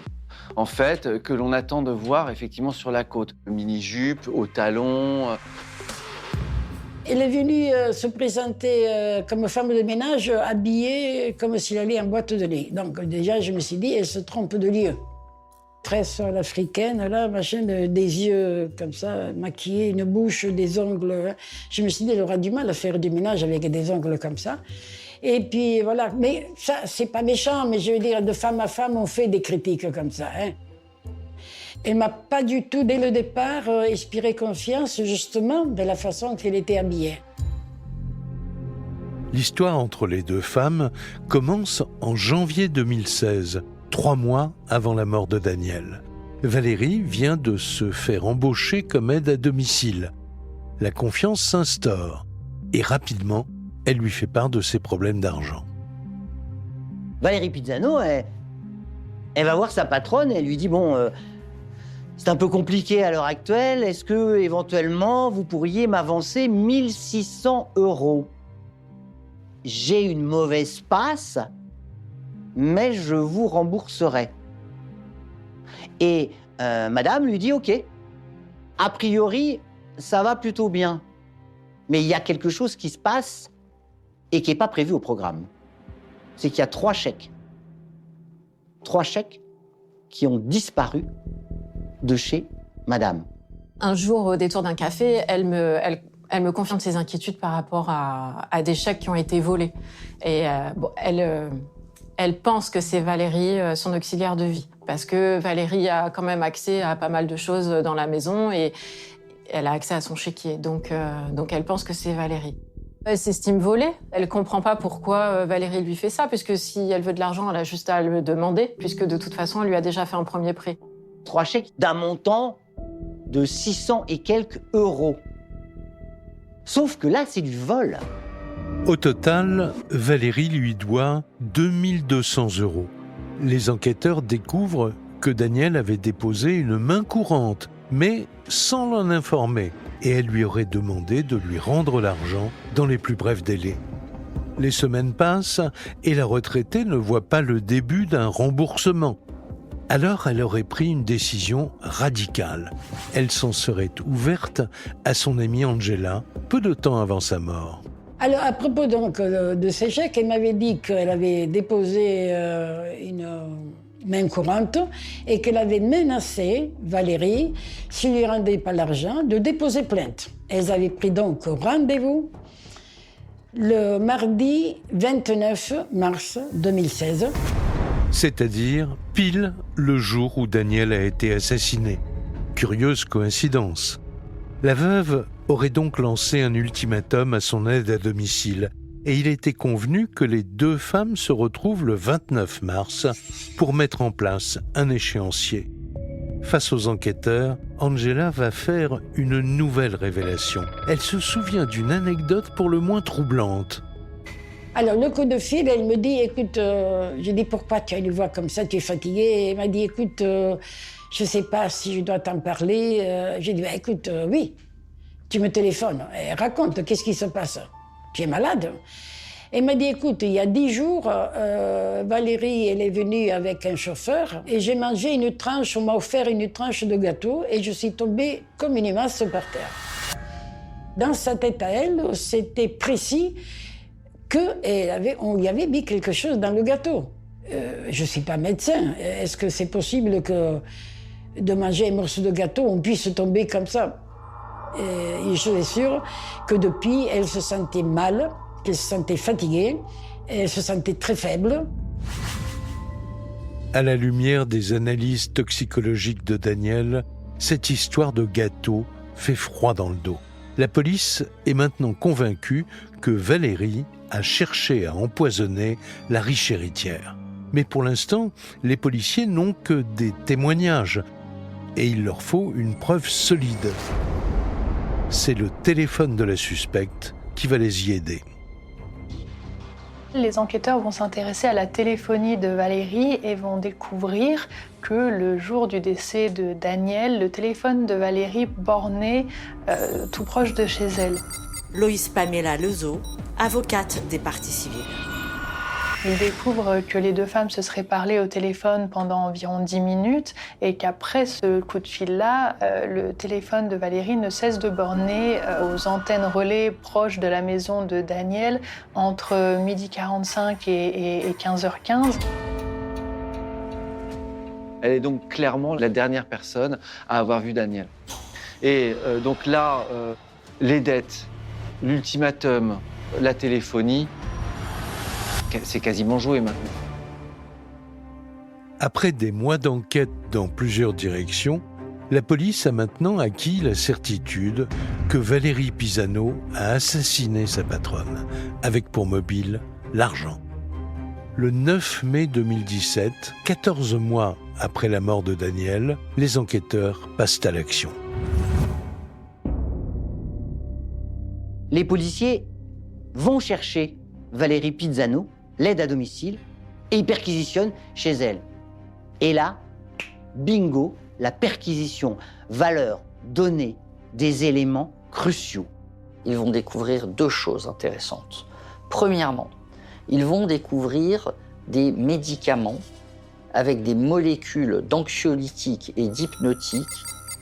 en fait, que l'on attend de voir effectivement sur la côte. Mini-jupe, aux talons. Elle est venue se présenter comme femme de ménage, habillée comme s'il allait en boîte de nuit. Donc déjà, je me suis dit, elle se trompe de lieu. Tresse à l'africaine, là, machin, des yeux comme ça, maquillés, une bouche, des ongles. Je me suis dit, elle aura du mal à faire du ménage avec des ongles comme ça. Et puis voilà, mais ça, c'est pas méchant, mais je veux dire, de femme à femme, on fait des critiques comme ça. Hein. Elle m'a pas du tout, dès le départ, inspiré confiance, justement, de la façon qu'elle était habillée. L'histoire entre les deux femmes commence en janvier 2016, 3 mois avant la mort de Daniel. Valérie vient de se faire embaucher comme aide à domicile. La confiance s'instaure et rapidement, elle lui fait part de ses problèmes d'argent. Valérie Pizzano, elle va voir sa patronne et elle lui dit, bon, c'est un peu compliqué à l'heure actuelle, est-ce que éventuellement vous pourriez m'avancer 1 600 €? J'ai une mauvaise passe, mais je vous rembourserai. Et madame lui dit, ok, a priori, ça va plutôt bien. Mais il y a quelque chose qui se passe et qui n'est pas prévu au programme. C'est qu'il y a 3 chèques. 3 chèques qui ont disparu de chez madame. Un jour, au détour d'un café, elle me confirme ses inquiétudes par rapport à des chèques qui ont été volés. Et elle pense que c'est Valérie, son auxiliaire de vie. Parce que Valérie a quand même accès à pas mal de choses dans la maison et elle a accès à son chéquier. Donc elle pense que c'est Valérie. Elle s'estime volée. Elle comprend pas pourquoi Valérie lui fait ça, puisque si elle veut de l'argent, elle a juste à le demander, puisque de toute façon, elle lui a déjà fait un premier prêt. 3 chèques d'un montant de 600 et quelques €. Sauf que là, c'est du vol. Au total, Valérie lui doit 2 200 €. Les enquêteurs découvrent que Daniel avait déposé une main courante, mais sans l'en informer, et elle lui aurait demandé de lui rendre l'argent dans les plus brefs délais. Les semaines passent et la retraitée ne voit pas le début d'un remboursement. Alors elle aurait pris une décision radicale. Elle s'en serait ouverte à son amie Angela, peu de temps avant sa mort. Alors, à propos donc de ces chèques, elle m'avait dit qu'elle avait déposé main courante, et qu'elle avait menacé Valérie, s'il ne lui rendait pas l'argent, de déposer plainte. Elles avaient pris donc rendez-vous le mardi 29 mars 2016. C'est-à-dire pile le jour où Daniel a été assassiné. Curieuse coïncidence. La veuve aurait donc lancé un ultimatum à son aide à domicile et il était convenu que les deux femmes se retrouvent le 29 mars pour mettre en place un échéancier. Face aux enquêteurs, Angela va faire une nouvelle révélation. Elle se souvient d'une anecdote pour le moins troublante. Alors, le coup de fil, elle me dit, écoute, je dis, pourquoi tu as une voix comme ça, tu es fatiguée? Elle m'a dit, écoute, je ne sais pas si je dois t'en parler. J'ai dit, écoute, oui, tu me téléphones. Et raconte, qu'est-ce qui se passe? Tu es malade? Elle m'a dit, écoute, il y a 10 jours, Valérie, elle est venue avec un chauffeur et j'ai mangé une tranche, on m'a offert une tranche de gâteau et je suis tombée comme une masse par terre. Dans sa tête à elle, c'était précis qu'on lui avait mis quelque chose dans le gâteau. Je ne suis pas médecin. Est-ce que c'est possible que de manger un morceau de gâteau, on puisse tomber comme ça? Et je suis sûre que depuis, elle se sentait mal, qu'elle se sentait fatiguée, elle se sentait très faible. À la lumière des analyses toxicologiques de Daniel, cette histoire de gâteau fait froid dans le dos. La police est maintenant convaincue que Valérie a cherché à empoisonner la riche héritière. Mais pour l'instant, les policiers n'ont que des témoignages et il leur faut une preuve solide. C'est le téléphone de la suspecte qui va les y aider. Les enquêteurs vont s'intéresser à la téléphonie de Valérie et vont découvrir que le jour du décès de Daniel, le téléphone de Valérie bornait tout proche de chez elle. Loïs Pamela Lezo, avocate des parties civiles. Ils découvrent que les deux femmes se seraient parlé au téléphone pendant environ 10 minutes et qu'après ce coup de fil-là, le téléphone de Valérie ne cesse de borner aux antennes relais proches de la maison de Daniel entre 12h45 et 15h15. Elle est donc clairement la dernière personne à avoir vu Daniel. Et donc là, les dettes, l'ultimatum, la téléphonie, c'est quasiment joué maintenant. Après des mois d'enquête dans plusieurs directions, la police a maintenant acquis la certitude que Valérie Pisano a assassiné sa patronne, avec pour mobile l'argent. Le 9 mai 2017, 14 mois après la mort de Daniel, les enquêteurs passent à l'action. Les policiers vont chercher Valérie Pisano, l'aide à domicile, et ils perquisitionnent chez elle. Et là, bingo, la perquisition va leur donner des éléments cruciaux. Ils vont découvrir deux choses intéressantes. Premièrement, ils vont découvrir des médicaments avec des molécules d'anxiolytiques et d'hypnotiques.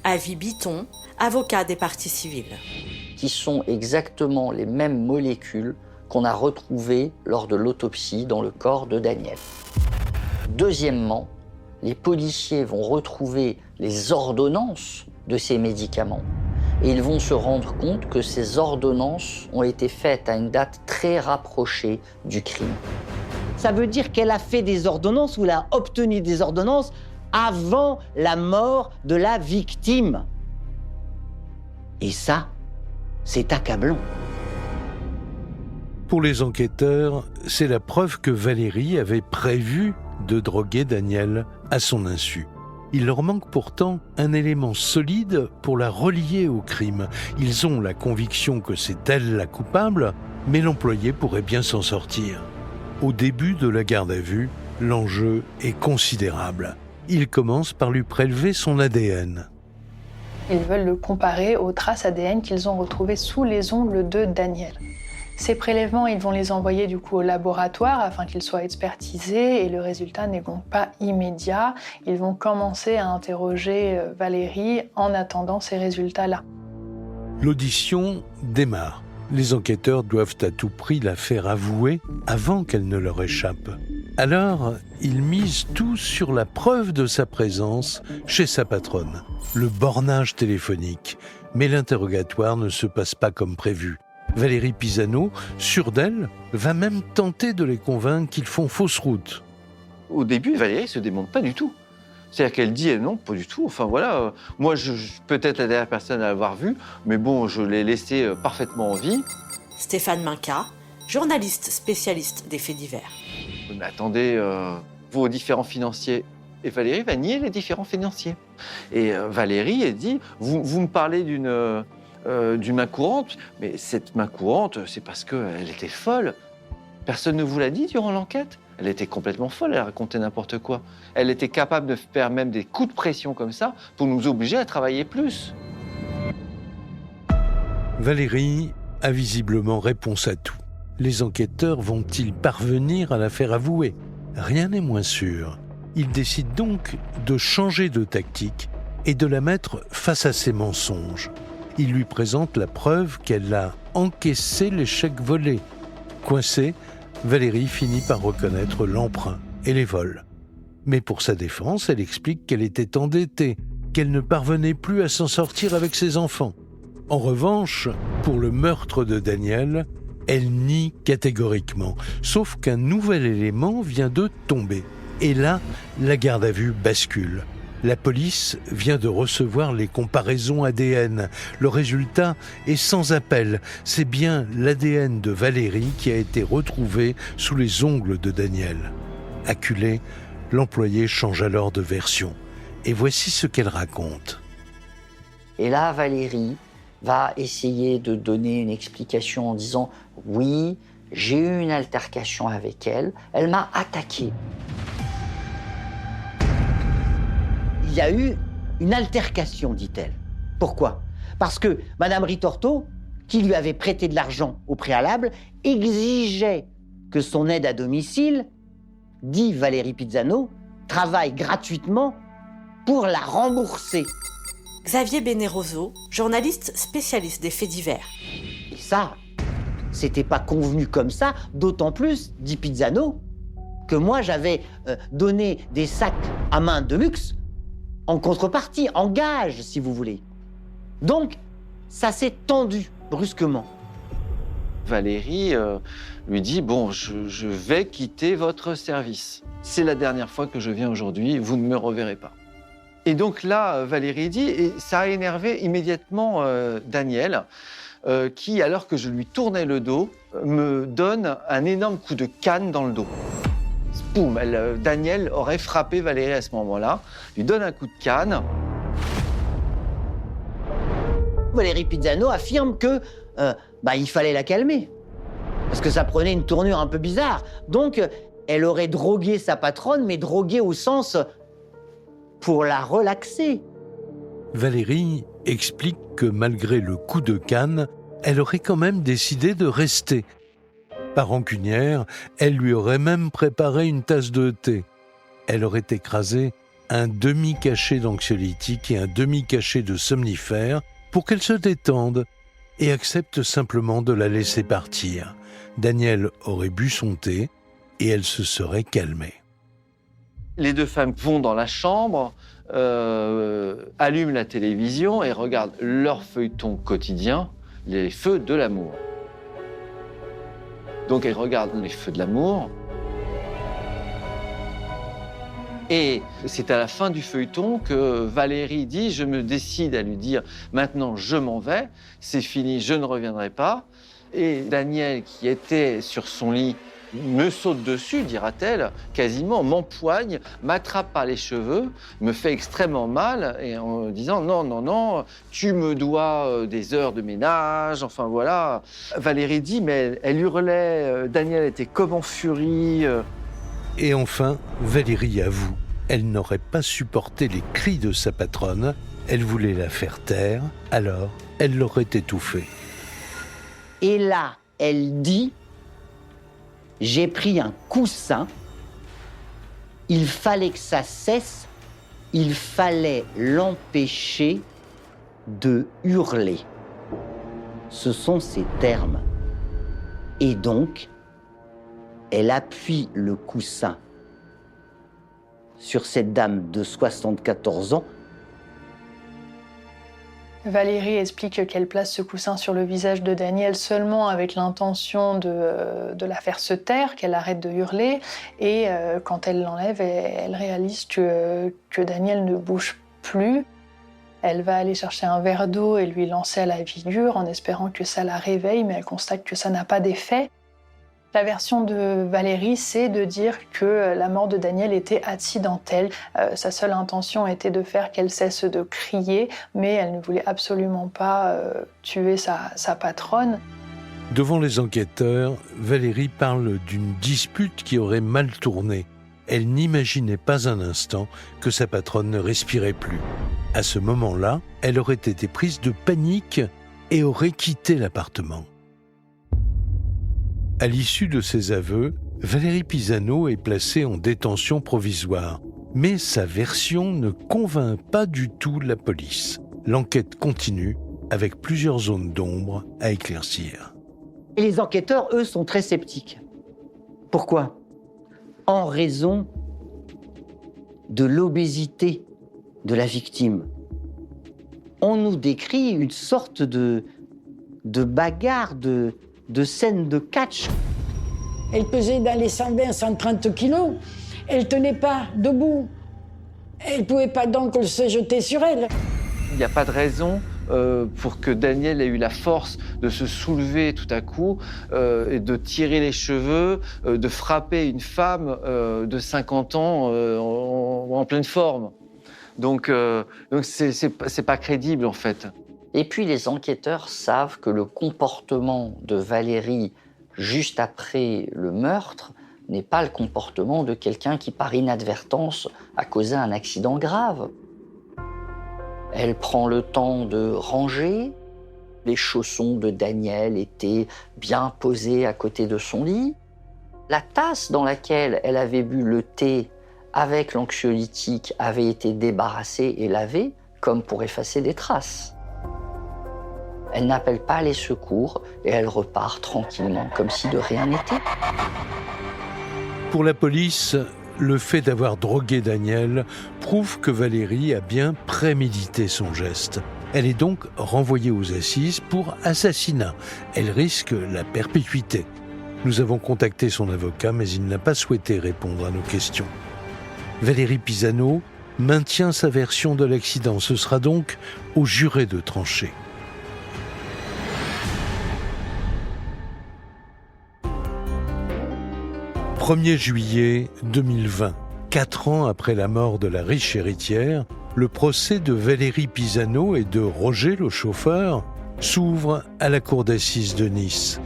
Avis Biton, avocat des parties civiles. Qui sont exactement les mêmes molécules qu'on a retrouvées lors de l'autopsie dans le corps de Daniel. Deuxièmement, les policiers vont retrouver les ordonnances de ces médicaments et ils vont se rendre compte que ces ordonnances ont été faites à une date très rapprochée du crime. Ça veut dire qu'elle a fait des ordonnances ou elle a obtenu des ordonnances avant la mort de la victime. Et ça, c'est accablant. Pour les enquêteurs, c'est la preuve que Valérie avait prévu de droguer Daniel à son insu. Il leur manque pourtant un élément solide pour la relier au crime. Ils ont la conviction que c'est elle la coupable, mais l'employé pourrait bien s'en sortir. Au début de la garde à vue, l'enjeu est considérable. Ils commencent par lui prélever son ADN. Ils veulent le comparer aux traces ADN qu'ils ont retrouvées sous les ongles de Daniel. Ces prélèvements, ils vont les envoyer du coup au laboratoire afin qu'ils soient expertisés et le résultat n'est donc pas immédiat. Ils vont commencer à interroger Valérie en attendant ces résultats-là. L'audition démarre. Les enquêteurs doivent à tout prix la faire avouer avant qu'elle ne leur échappe. Alors, il mise tout sur la preuve de sa présence chez sa patronne, le bornage téléphonique. Mais l'interrogatoire ne se passe pas comme prévu. Valérie Pisano, sûre d'elle, va même tenter de les convaincre qu'ils font fausse route. Au début, Valérie ne se démonte pas du tout. C'est-à-dire qu'elle dit non, pas du tout. Enfin voilà, moi, peut-être la dernière personne à l'avoir vu, mais bon, je l'ai laissé parfaitement en vie. Stéphane Minca, journaliste spécialiste des faits divers. Mais attendez, vos différents financiers. Et Valérie va nier les différents financiers. Et Valérie, elle dit, vous me parlez d'une main courante, mais cette main courante, c'est parce qu'elle était folle. Personne ne vous l'a dit durant l'enquête. Elle était complètement folle, elle racontait n'importe quoi. Elle était capable de faire même des coups de pression comme ça pour nous obliger à travailler plus. Valérie a visiblement réponse à tout. Les enquêteurs vont-ils parvenir à la faire avouer ? Rien n'est moins sûr. Ils décident donc de changer de tactique et de la mettre face à ses mensonges. Ils lui présentent la preuve qu'elle a encaissé les chèques volés. Coincée, Valérie finit par reconnaître l'emprunt et les vols. Mais pour sa défense, elle explique qu'elle était endettée, qu'elle ne parvenait plus à s'en sortir avec ses enfants. En revanche, pour le meurtre de Daniel, elle nie catégoriquement, sauf qu'un nouvel élément vient de tomber. Et là, la garde à vue bascule. La police vient de recevoir les comparaisons ADN. Le résultat est sans appel. C'est bien l'ADN de Valérie qui a été retrouvé sous les ongles de Daniel. Acculé, l'employé change alors de version. Et voici ce qu'elle raconte. Et là, Valérie va essayer de donner une explication en disant « Oui, j'ai eu une altercation avec elle, elle m'a attaqué ». Il y a eu une altercation, dit-elle. Pourquoi ? Parce que Madame Ritorto, qui lui avait prêté de l'argent au préalable, exigeait que son aide à domicile, dit Valérie Pisano, travaille gratuitement pour la rembourser. Xavier Beneroso, journaliste spécialiste des faits divers. Et ça, c'était pas convenu comme ça, d'autant plus, dit Pisano, que moi j'avais donné des sacs à main de luxe en contrepartie, en gage, si vous voulez. Donc, ça s'est tendu brusquement. Valérie lui dit « Bon, je vais quitter votre service. C'est la dernière fois que je viens aujourd'hui, vous ne me reverrez pas. » Et donc là, Valérie dit, et ça a énervé immédiatement Daniel, qui, alors que je lui tournais le dos, me donne un énorme coup de canne dans le dos. Boum, Daniel aurait frappé Valérie à ce moment-là, lui donne un coup de canne. Valérie Pisano affirme que il fallait la calmer, parce que ça prenait une tournure un peu bizarre. Donc, elle aurait drogué sa patronne, mais drogué au sens pour la relaxer. Valérie explique que malgré le coup de canne, elle aurait quand même décidé de rester. Par rancunière, elle lui aurait même préparé une tasse de thé. Elle aurait écrasé un demi-cachet d'anxiolytique et un demi-cachet de somnifère pour qu'elle se détende et accepte simplement de la laisser partir. Daniel aurait bu son thé et elle se serait calmée. Les deux femmes vont dans la chambre, allument la télévision et regardent leur feuilleton quotidien, les Feux de l'amour. Donc elles regardent les Feux de l'amour. Et c'est à la fin du feuilleton que Valérie dit, je me décide à lui dire, maintenant je m'en vais, c'est fini, je ne reviendrai pas. Et Daniel, qui était sur son lit, me saute dessus, dira-t-elle, quasiment, m'empoigne, m'attrape par les cheveux, me fait extrêmement mal, et en disant « Non, non, non, tu me dois des heures de ménage », enfin voilà. Valérie dit, mais elle hurlait, Daniel était comme en furie. Et enfin, Valérie avoue, elle n'aurait pas supporté les cris de sa patronne, elle voulait la faire taire, alors elle l'aurait étouffée. Et là, elle dit, j'ai pris un coussin, il fallait que ça cesse, il fallait l'empêcher de hurler. Ce sont ses termes. Et donc, Elle appuie le coussin sur cette dame de 74 ans. Valérie explique qu'elle place ce coussin sur le visage de Daniel seulement avec l'intention de la faire se taire, qu'elle arrête de hurler. Et quand elle l'enlève, elle réalise que Daniel ne bouge plus. Elle va aller chercher un verre d'eau et lui lancer à la figure en espérant que ça la réveille, mais elle constate que ça n'a pas d'effet. La version de Valérie, c'est de dire que la mort de Daniel était accidentelle. Sa seule intention était de faire qu'elle cesse de crier, mais elle ne voulait absolument pas tuer sa patronne. Devant les enquêteurs, Valérie parle d'une dispute qui aurait mal tourné. Elle n'imaginait pas un instant que sa patronne ne respirait plus. À ce moment-là, elle aurait été prise de panique et aurait quitté l'appartement. À l'issue de ses aveux, Valérie Pisano est placée en détention provisoire. Mais sa version ne convainc pas du tout la police. L'enquête continue avec plusieurs zones d'ombre à éclaircir. Et les enquêteurs, eux, sont très sceptiques. Pourquoi ? En raison de l'obésité de la victime. On nous décrit une sorte de bagarre, de scène de catch. Elle pesait dans les 120-130 kilos. Elle ne tenait pas debout. Elle ne pouvait pas donc se jeter sur elle. Il n'y a pas de raison pour que Daniel ait eu la force de se soulever tout à coup et de tirer les cheveux, de frapper une femme de 50 ans en pleine forme. Donc c'est pas crédible en fait. Et puis les enquêteurs savent que le comportement de Valérie juste après le meurtre n'est pas le comportement de quelqu'un qui, par inadvertance, a causé un accident grave. Elle prend le temps de ranger. Les chaussons de Daniel étaient bien posés à côté de son lit. La tasse dans laquelle elle avait bu le thé avec l'anxiolytique avait été débarrassée et lavée, comme pour effacer des traces. Elle n'appelle pas les secours et elle repart tranquillement, comme si de rien n'était. Pour la police, le fait d'avoir drogué Daniel prouve que Valérie a bien prémédité son geste. Elle est donc renvoyée aux assises pour assassinat. Elle risque la perpétuité. Nous avons contacté son avocat, mais il n'a pas souhaité répondre à nos questions. Valérie Pisano maintient sa version de l'accident. Ce sera donc au juré de trancher. « 1er juillet 2020, 4 ans après la mort de la riche héritière, le procès de Valérie Pisano et de Roger, le chauffeur, s'ouvre à la cour d'assises de Nice.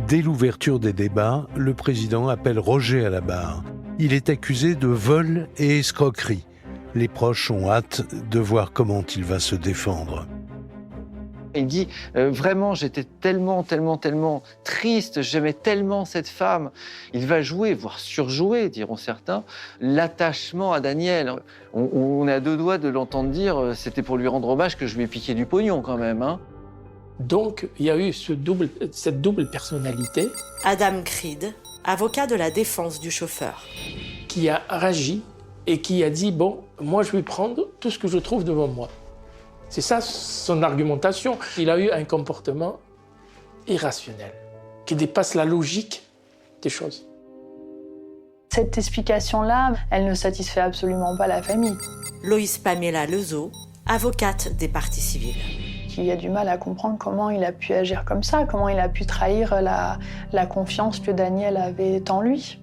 Dès l'ouverture des débats, le président appelle Roger à la barre. Il est accusé de vol et escroquerie. Les proches ont hâte de voir comment il va se défendre. Il dit vraiment, j'étais tellement triste, j'aimais tellement cette femme. Il va jouer, voire surjouer, diront certains, l'attachement à Daniel. On est à deux doigts de l'entendre dire c'était pour lui rendre hommage que je lui ai piqué du pognon quand même. Hein. Donc il y a eu cette double personnalité. Adam Creed, avocat de la défense du chauffeur. Qui a réagi et qui a dit bon, moi je vais prendre tout ce que je trouve devant moi. C'est ça son argumentation. Il a eu un comportement irrationnel, qui dépasse la logique des choses. Cette explication-là, elle ne satisfait absolument pas la famille. Loïs Pamela Lezo, avocate des parties civiles. Il a du mal à comprendre comment il a pu agir comme ça, comment il a pu trahir la confiance que Daniel avait en lui.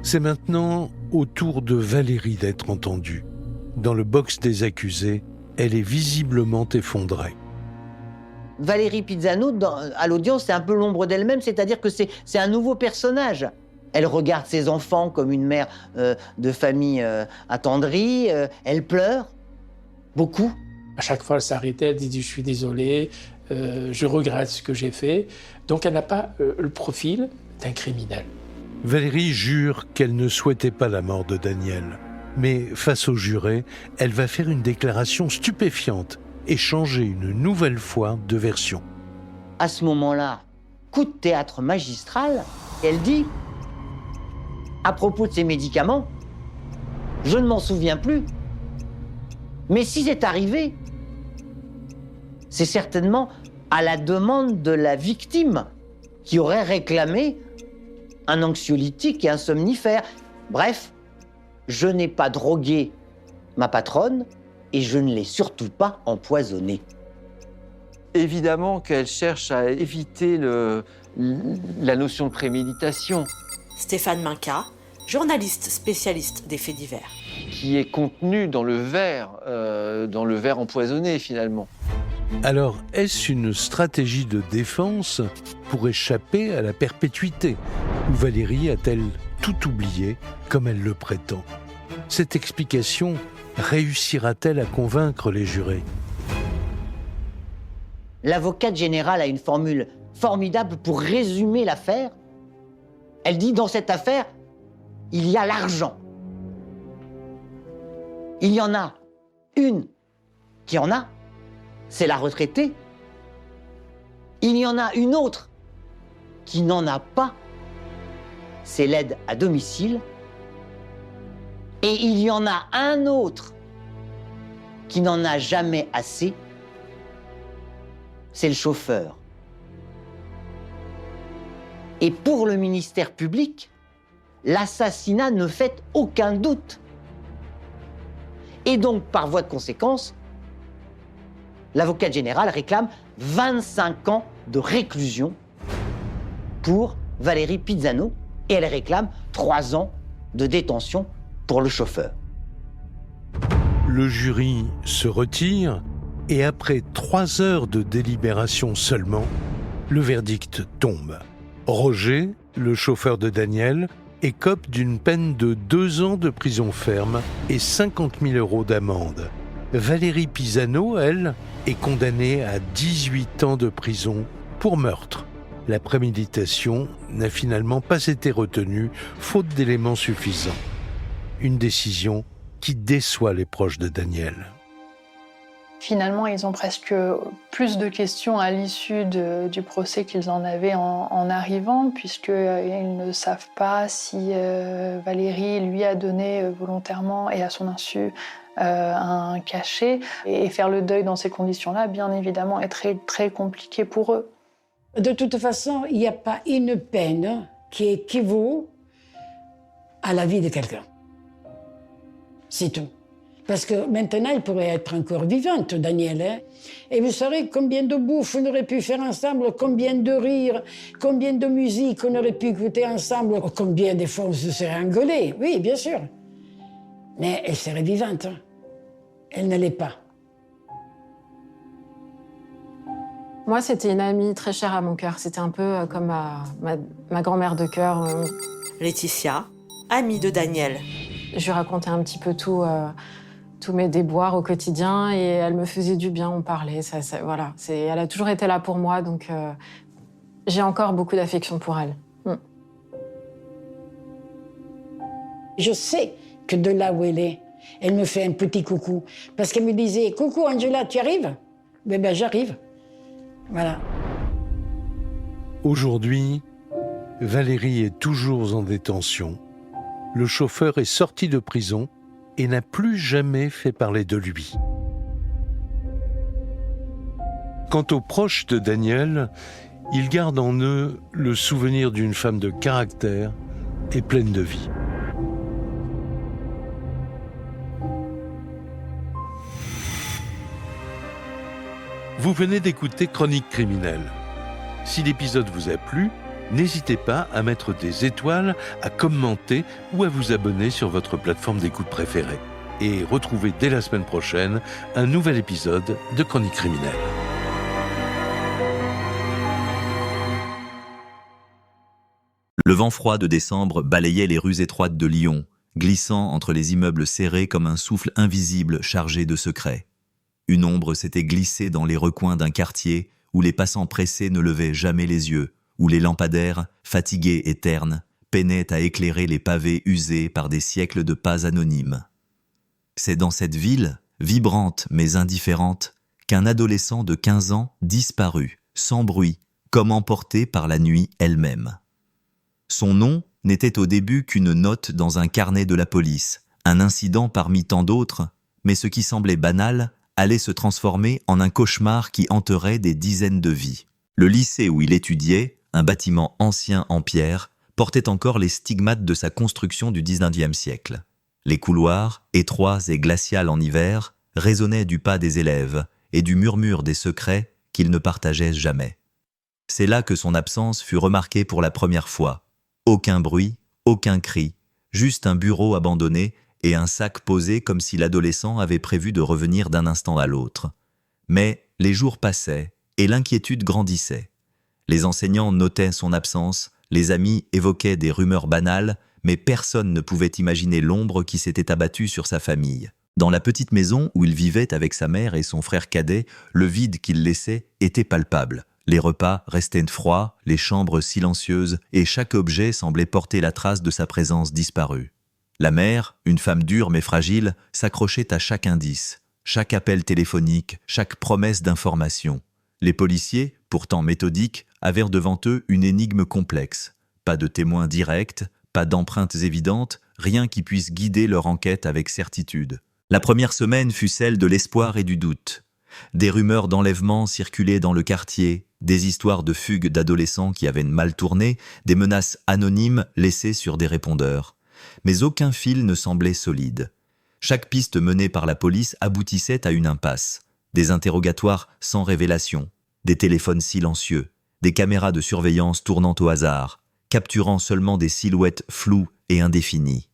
C'est maintenant au tour de Valérie d'être entendue. Dans le box des accusés, elle est visiblement effondrée. Valérie Pisano, à l'audience, c'est un peu l'ombre d'elle-même, c'est-à-dire que c'est un nouveau personnage. Elle regarde ses enfants comme une mère de famille attendrie, elle pleure, beaucoup. À chaque fois, elle s'arrêtait, elle disait « je suis désolée, je regrette ce que j'ai fait ». Donc elle n'a pas le profil d'un criminel. Valérie jure qu'elle ne souhaitait pas la mort de Daniel. Mais face au juré, elle va faire une déclaration stupéfiante et changer une nouvelle fois de version. À ce moment-là, coup de théâtre magistral. Et elle dit, à propos de ces médicaments, je ne m'en souviens plus. Mais si c'est arrivé, c'est certainement à la demande de la victime qui aurait réclamé un anxiolytique et un somnifère. Bref, je n'ai pas drogué ma patronne et je ne l'ai surtout pas empoisonnée. Évidemment qu'elle cherche à éviter la notion de préméditation. Stéphane Minca, journaliste spécialiste des faits divers. Qui est contenue dans le verre empoisonné finalement. Alors, est-ce une stratégie de défense pour échapper à la perpétuité? Ou Valérie a-t-elle tout oublié comme elle le prétend? Cette explication réussira-t-elle à convaincre les jurés? L'avocate générale a une formule formidable pour résumer l'affaire. Elle dit, dans cette affaire, il y a l'argent. Il y en a une qui en a, c'est la retraitée. Il y en a une autre qui n'en a pas, c'est l'aide à domicile. Et il y en a un autre qui n'en a jamais assez, c'est le chauffeur. Et pour le ministère public, l'assassinat ne fait aucun doute. Et donc, par voie de conséquence, l'avocate générale réclame 25 ans de réclusion pour Valérie Pisano et elle réclame 3 ans de détention pour le chauffeur. Le jury se retire et après 3 heures de délibération seulement, le verdict tombe. Roger, le chauffeur de Daniel, écope d'une peine de 2 ans de prison ferme et 50 000 € d'amende. Valérie Pisano, elle, est condamnée à 18 ans de prison pour meurtre. La préméditation n'a finalement pas été retenue, faute d'éléments suffisants. Une décision qui déçoit les proches de Daniel. Finalement, ils ont presque plus de questions à l'issue du procès qu'ils en avaient en arrivant, puisqu'ils ne savent pas si Valérie lui a donné volontairement et à son insu un cachet. Et faire le deuil dans ces conditions-là, bien évidemment, est très, très compliqué pour eux. De toute façon, il n'y a pas une peine qui équivaut à la vie de quelqu'un. C'est tout. Parce que maintenant, elle pourrait être encore vivante, Daniel. Hein? Et vous saurez combien de bouffe on aurait pu faire ensemble, combien de rires, combien de musique on aurait pu écouter ensemble, combien des fois on se serait engueulé. Oui, bien sûr. Mais elle serait vivante. Hein? Elle ne l'est pas. Moi, c'était une amie très chère à mon cœur. C'était un peu comme ma grand-mère de cœur. Laetitia, amie de Daniel. Je lui racontais un petit peu tous mes déboires au quotidien et elle me faisait du bien, on parlait. Voilà. Elle a toujours été là pour moi, donc j'ai encore beaucoup d'affection pour elle. Je sais que de là où elle me fait un petit coucou. Parce qu'elle me disait « Coucou Angela, tu arrives ?» Ben j'arrive. Voilà. Aujourd'hui, Valérie est toujours en détention. Le chauffeur est sorti de prison et n'a plus jamais fait parler de lui. Quant aux proches de Daniel, ils gardent en eux le souvenir d'une femme de caractère et pleine de vie. Vous venez d'écouter Chronique criminelle. Si l'épisode vous a plu, n'hésitez pas à mettre des étoiles, à commenter ou à vous abonner sur votre plateforme d'écoute préférée. Et retrouvez dès la semaine prochaine un nouvel épisode de Chronique criminelle. Le vent froid de décembre balayait les rues étroites de Lyon, glissant entre les immeubles serrés comme un souffle invisible chargé de secrets. Une ombre s'était glissée dans les recoins d'un quartier où les passants pressés ne levaient jamais les yeux, où les lampadaires, fatigués et ternes, peinaient à éclairer les pavés usés par des siècles de pas anonymes. C'est dans cette ville, vibrante mais indifférente, qu'un adolescent de 15 ans disparut, sans bruit, comme emporté par la nuit elle-même. Son nom n'était au début qu'une note dans un carnet de la police, un incident parmi tant d'autres, mais ce qui semblait banal allait se transformer en un cauchemar qui hanterait des dizaines de vies. Le lycée où il étudiait, un bâtiment ancien en pierre, portait encore les stigmates de sa construction du XIXe siècle. Les couloirs, étroits et glacials en hiver, résonnaient du pas des élèves et du murmure des secrets qu'ils ne partageaient jamais. C'est là que son absence fut remarquée pour la première fois. Aucun bruit, aucun cri, juste un bureau abandonné et un sac posé comme si l'adolescent avait prévu de revenir d'un instant à l'autre. Mais les jours passaient et l'inquiétude grandissait. Les enseignants notaient son absence, les amis évoquaient des rumeurs banales, mais personne ne pouvait imaginer l'ombre qui s'était abattue sur sa famille. Dans la petite maison où il vivait avec sa mère et son frère cadet, le vide qu'il laissait était palpable. Les repas restaient froids, les chambres silencieuses, et chaque objet semblait porter la trace de sa présence disparue. La mère, une femme dure mais fragile, s'accrochait à chaque indice, chaque appel téléphonique, chaque promesse d'information. Les policiers, pourtant méthodiques, avaient devant eux une énigme complexe. Pas de témoins directs, pas d'empreintes évidentes, rien qui puisse guider leur enquête avec certitude. La première semaine fut celle de l'espoir et du doute. Des rumeurs d'enlèvement circulaient dans le quartier, des histoires de fugues d'adolescents qui avaient mal tourné, des menaces anonymes laissées sur des répondeurs. Mais aucun fil ne semblait solide. Chaque piste menée par la police aboutissait à une impasse. Des interrogatoires sans révélation, des téléphones silencieux, des caméras de surveillance tournant au hasard, capturant seulement des silhouettes floues et indéfinies.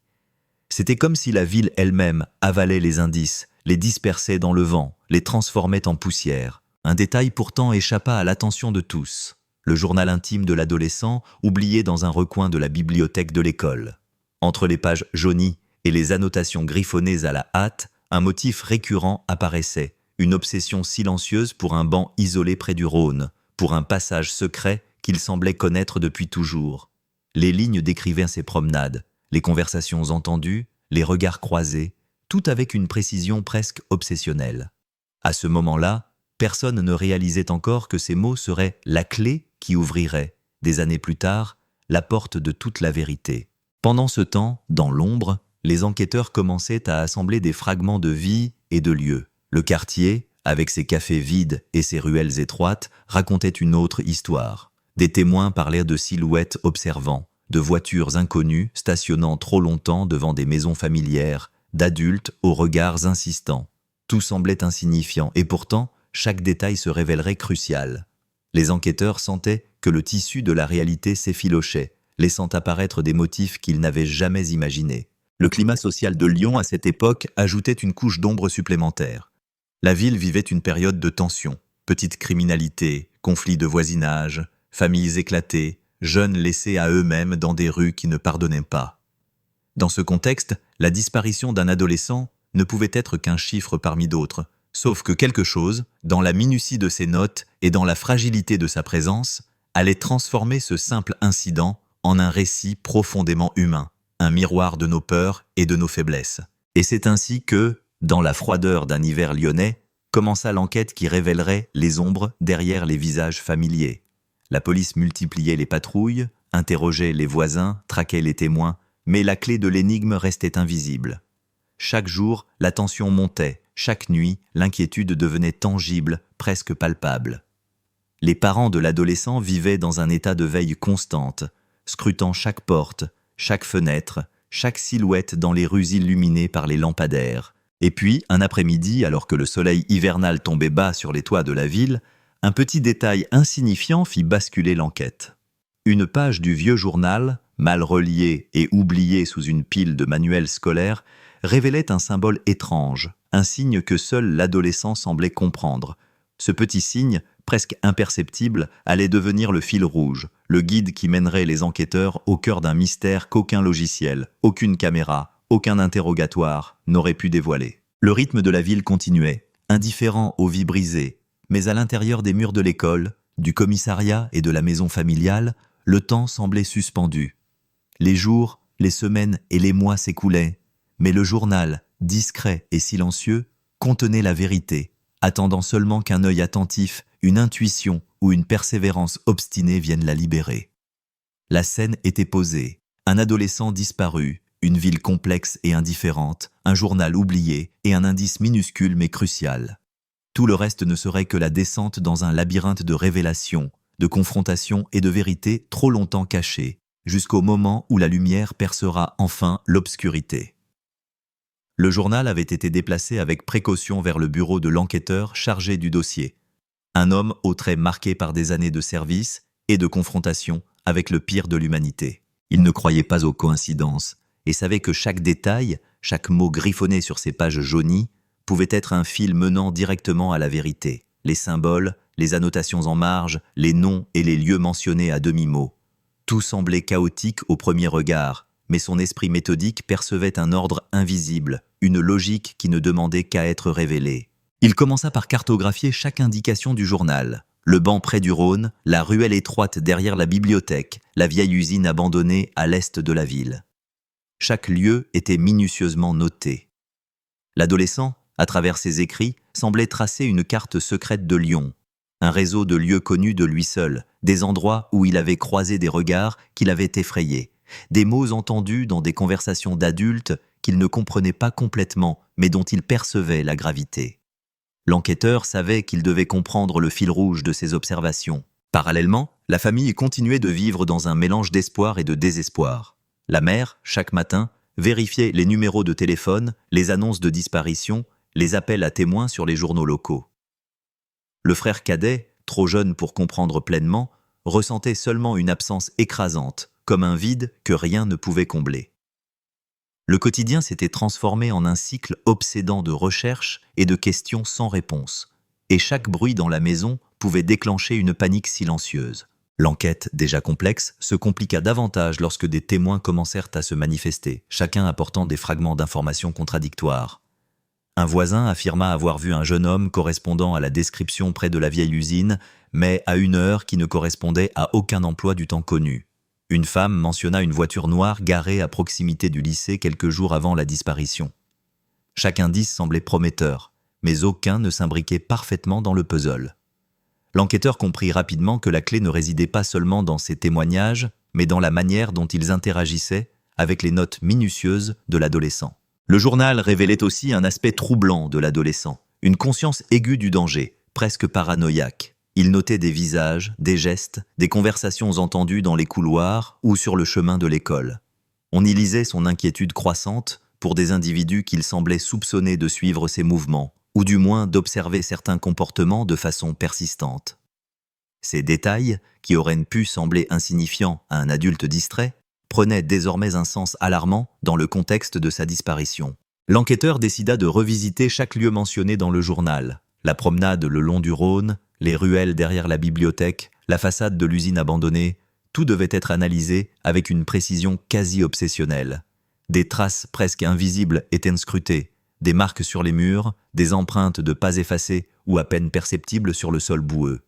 C'était comme si la ville elle-même avalait les indices, les dispersait dans le vent, les transformait en poussière. Un détail pourtant échappa à l'attention de tous. Le journal intime de l'adolescent, oublié dans un recoin de la bibliothèque de l'école. Entre les pages jaunies et les annotations griffonnées à la hâte, un motif récurrent apparaissait, une obsession silencieuse pour un banc isolé près du Rhône, pour un passage secret qu'il semblait connaître depuis toujours. Les lignes décrivaient ses promenades, les conversations entendues, les regards croisés, tout avec une précision presque obsessionnelle. À ce moment-là, personne ne réalisait encore que ces mots seraient la clé qui ouvrirait, des années plus tard, la porte de toute la vérité. Pendant ce temps, dans l'ombre, les enquêteurs commençaient à assembler des fragments de vie et de lieux. Le quartier, avec ses cafés vides et ses ruelles étroites, racontait une autre histoire. Des témoins parlaient de silhouettes observant, de voitures inconnues stationnant trop longtemps devant des maisons familières, d'adultes aux regards insistants. Tout semblait insignifiant et pourtant, chaque détail se révélerait crucial. Les enquêteurs sentaient que le tissu de la réalité s'effilochait, laissant apparaître des motifs qu'ils n'avaient jamais imaginés. Le climat social de Lyon à cette époque ajoutait une couche d'ombre supplémentaire. La ville vivait une période de tension, petite criminalité, conflits de voisinage, familles éclatées, jeunes laissés à eux-mêmes dans des rues qui ne pardonnaient pas. Dans ce contexte, la disparition d'un adolescent ne pouvait être qu'un chiffre parmi d'autres, sauf que quelque chose, dans la minutie de ses notes et dans la fragilité de sa présence, allait transformer ce simple incident en un récit profondément humain, un miroir de nos peurs et de nos faiblesses. Et c'est ainsi que, dans la froideur d'un hiver lyonnais, commença l'enquête qui révélerait les ombres derrière les visages familiers. La police multipliait les patrouilles, interrogeait les voisins, traquait les témoins, mais la clé de l'énigme restait invisible. Chaque jour, la tension montait, chaque nuit, l'inquiétude devenait tangible, presque palpable. Les parents de l'adolescent vivaient dans un état de veille constante, scrutant chaque porte, chaque fenêtre, chaque silhouette dans les rues illuminées par les lampadaires. Et puis, un après-midi, alors que le soleil hivernal tombait bas sur les toits de la ville, un petit détail insignifiant fit basculer l'enquête. Une page du vieux journal, mal reliée et oubliée sous une pile de manuels scolaires, révélait un symbole étrange, un signe que seul l'adolescent semblait comprendre. Ce petit signe, presque imperceptible, allait devenir le fil rouge, le guide qui mènerait les enquêteurs au cœur d'un mystère qu'aucun logiciel, aucune caméra, aucun interrogatoire n'aurait pu dévoiler. Le rythme de la ville continuait, indifférent aux vies brisées, mais à l'intérieur des murs de l'école, du commissariat et de la maison familiale, le temps semblait suspendu. Les jours, les semaines et les mois s'écoulaient, mais le journal, discret et silencieux, contenait la vérité, attendant seulement qu'un œil attentif, une intuition ou une persévérance obstinée viennent la libérer. La scène était posée, un adolescent disparu, une ville complexe et indifférente, un journal oublié et un indice minuscule mais crucial. Tout le reste ne serait que la descente dans un labyrinthe de révélations, de confrontations et de vérités trop longtemps cachées, jusqu'au moment où la lumière percera enfin l'obscurité. Le journal avait été déplacé avec précaution vers le bureau de l'enquêteur chargé du dossier. Un homme aux traits marqués par des années de service et de confrontation avec le pire de l'humanité. Il ne croyait pas aux coïncidences et savait que chaque détail, chaque mot griffonné sur ces pages jaunies, pouvait être un fil menant directement à la vérité. Les symboles, les annotations en marge, les noms et les lieux mentionnés à demi-mot. Tout semblait chaotique au premier regard, mais son esprit méthodique percevait un ordre invisible, une logique qui ne demandait qu'à être révélée. Il commença par cartographier chaque indication du journal. Le banc près du Rhône, la ruelle étroite derrière la bibliothèque, la vieille usine abandonnée à l'est de la ville. Chaque lieu était minutieusement noté. L'adolescent, à travers ses écrits, semblait tracer une carte secrète de Lyon, un réseau de lieux connus de lui seul, des endroits où il avait croisé des regards qui l'avaient effrayé, des mots entendus dans des conversations d'adultes qu'il ne comprenait pas complètement, mais dont il percevait la gravité. L'enquêteur savait qu'il devait comprendre le fil rouge de ses observations. Parallèlement, la famille continuait de vivre dans un mélange d'espoir et de désespoir. La mère, chaque matin, vérifiait les numéros de téléphone, les annonces de disparition, les appels à témoins sur les journaux locaux. Le frère cadet, trop jeune pour comprendre pleinement, ressentait seulement une absence écrasante, comme un vide que rien ne pouvait combler. Le quotidien s'était transformé en un cycle obsédant de recherches et de questions sans réponse, et chaque bruit dans la maison pouvait déclencher une panique silencieuse. L'enquête, déjà complexe, se compliqua davantage lorsque des témoins commencèrent à se manifester, chacun apportant des fragments d'informations contradictoires. Un voisin affirma avoir vu un jeune homme correspondant à la description près de la vieille usine, mais à une heure qui ne correspondait à aucun emploi du temps connu. Une femme mentionna une voiture noire garée à proximité du lycée quelques jours avant la disparition. Chaque indice semblait prometteur, mais aucun ne s'imbriquait parfaitement dans le puzzle. L'enquêteur comprit rapidement que la clé ne résidait pas seulement dans ces témoignages, mais dans la manière dont ils interagissaient avec les notes minutieuses de l'adolescent. Le journal révélait aussi un aspect troublant de l'adolescent, une conscience aiguë du danger, presque paranoïaque. Il notait des visages, des gestes, des conversations entendues dans les couloirs ou sur le chemin de l'école. On y lisait son inquiétude croissante pour des individus qu'il semblait soupçonner de suivre ses mouvements, ou du moins d'observer certains comportements de façon persistante. Ces détails, qui auraient pu sembler insignifiants à un adulte distrait, prenaient désormais un sens alarmant dans le contexte de sa disparition. L'enquêteur décida de revisiter chaque lieu mentionné dans le journal, la promenade le long du Rhône, les ruelles derrière la bibliothèque, la façade de l'usine abandonnée, tout devait être analysé avec une précision quasi obsessionnelle. Des traces presque invisibles étaient scrutées, des marques sur les murs, des empreintes de pas effacées ou à peine perceptibles sur le sol boueux.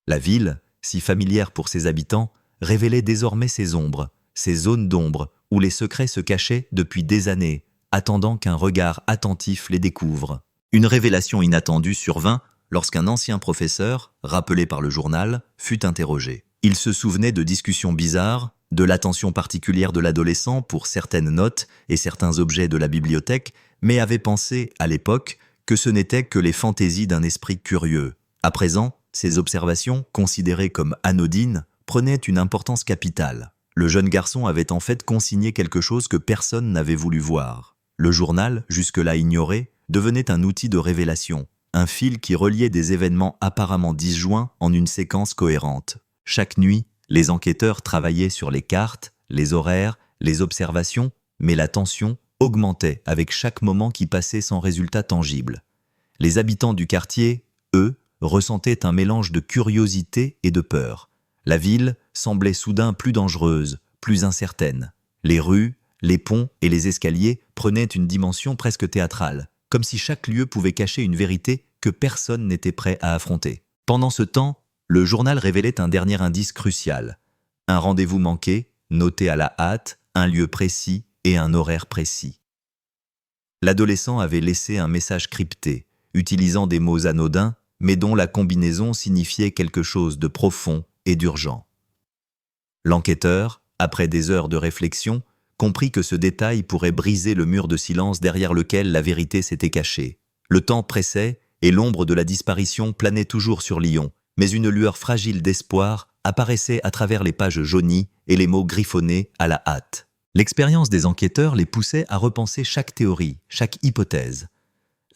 La ville, si familière pour ses habitants, révélait désormais ses ombres, ces zones d'ombre où les secrets se cachaient depuis des années, attendant qu'un regard attentif les découvre. Une révélation inattendue survint lorsqu'un ancien professeur, rappelé par le journal, fut interrogé. Il se souvenait de discussions bizarres, de l'attention particulière de l'adolescent pour certaines notes et certains objets de la bibliothèque, mais avait pensé, à l'époque, que ce n'étaient que les fantaisies d'un esprit curieux. À présent, ces observations, considérées comme anodines, prenaient une importance capitale. Le jeune garçon avait en fait consigné quelque chose que personne n'avait voulu voir. Le journal, jusque-là ignoré, devenait un outil de révélation, un fil qui reliait des événements apparemment disjoints en une séquence cohérente. Chaque nuit, les enquêteurs travaillaient sur les cartes, les horaires, les observations, mais la tension augmentait avec chaque moment qui passait sans résultat tangible. Les habitants du quartier, eux, ressentaient un mélange de curiosité et de peur. La ville semblait soudain plus dangereuse, plus incertaine. Les rues, les ponts et les escaliers prenaient une dimension presque théâtrale, comme si chaque lieu pouvait cacher une vérité que personne n'était prêt à affronter. Pendant ce temps, le journal révélait un dernier indice crucial. Un rendez-vous manqué, noté à la hâte, un lieu précis et un horaire précis. L'adolescent avait laissé un message crypté, utilisant des mots anodins, mais dont la combinaison signifiait quelque chose de profond et d'urgent. L'enquêteur, après des heures de réflexion, comprit que ce détail pourrait briser le mur de silence derrière lequel la vérité s'était cachée. Le temps pressait et l'ombre de la disparition planait toujours sur Lyon, mais une lueur fragile d'espoir apparaissait à travers les pages jaunies et les mots griffonnés à la hâte. L'expérience des enquêteurs les poussait à repenser chaque théorie, chaque hypothèse.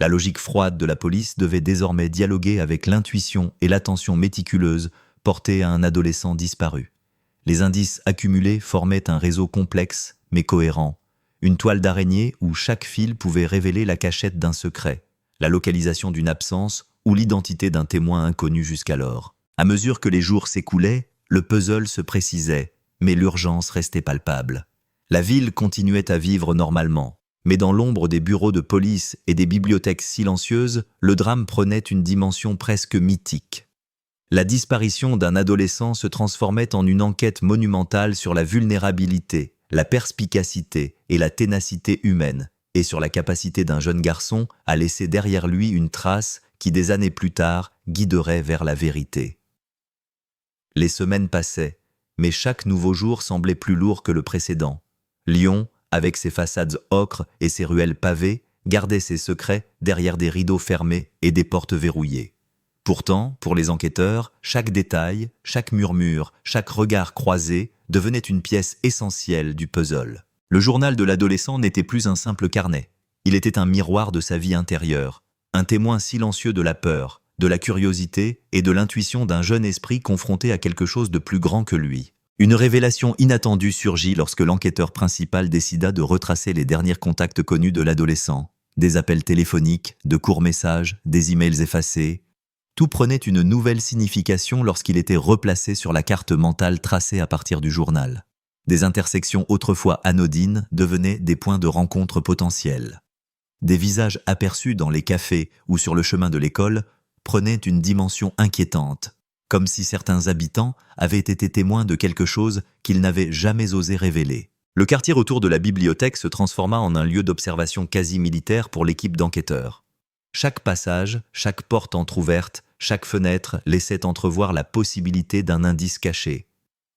La logique froide de la police devait désormais dialoguer avec l'intuition et l'attention méticuleuse portée à un adolescent disparu. Les indices accumulés formaient un réseau complexe mais cohérent, une toile d'araignée où chaque fil pouvait révéler la cachette d'un secret, la localisation d'une absence ou l'identité d'un témoin inconnu jusqu'alors. À mesure que les jours s'écoulaient, le puzzle se précisait, mais l'urgence restait palpable. La ville continuait à vivre normalement, mais dans l'ombre des bureaux de police et des bibliothèques silencieuses, le drame prenait une dimension presque mythique. La disparition d'un adolescent se transformait en une enquête monumentale sur la vulnérabilité, la perspicacité et la ténacité humaine, et sur la capacité d'un jeune garçon à laisser derrière lui une trace qui, des années plus tard, guiderait vers la vérité. Les semaines passaient, mais chaque nouveau jour semblait plus lourd que le précédent. Lyon, avec ses façades ocre et ses ruelles pavées, gardait ses secrets derrière des rideaux fermés et des portes verrouillées. Pourtant, pour les enquêteurs, chaque détail, chaque murmure, chaque regard croisé devenait une pièce essentielle du puzzle. Le journal de l'adolescent n'était plus un simple carnet. Il était un miroir de sa vie intérieure, un témoin silencieux de la peur, de la curiosité et de l'intuition d'un jeune esprit confronté à quelque chose de plus grand que lui. Une révélation inattendue surgit lorsque l'enquêteur principal décida de retracer les derniers contacts connus de l'adolescent. Des appels téléphoniques, de courts messages, des emails effacés. Tout prenait une nouvelle signification lorsqu'il était replacé sur la carte mentale tracée à partir du journal. Des intersections autrefois anodines devenaient des points de rencontre potentiels. Des visages aperçus dans les cafés ou sur le chemin de l'école prenaient une dimension inquiétante, comme si certains habitants avaient été témoins de quelque chose qu'ils n'avaient jamais osé révéler. Le quartier autour de la bibliothèque se transforma en un lieu d'observation quasi militaire pour l'équipe d'enquêteurs. Chaque passage, chaque porte entr'ouverte, chaque fenêtre laissait entrevoir la possibilité d'un indice caché.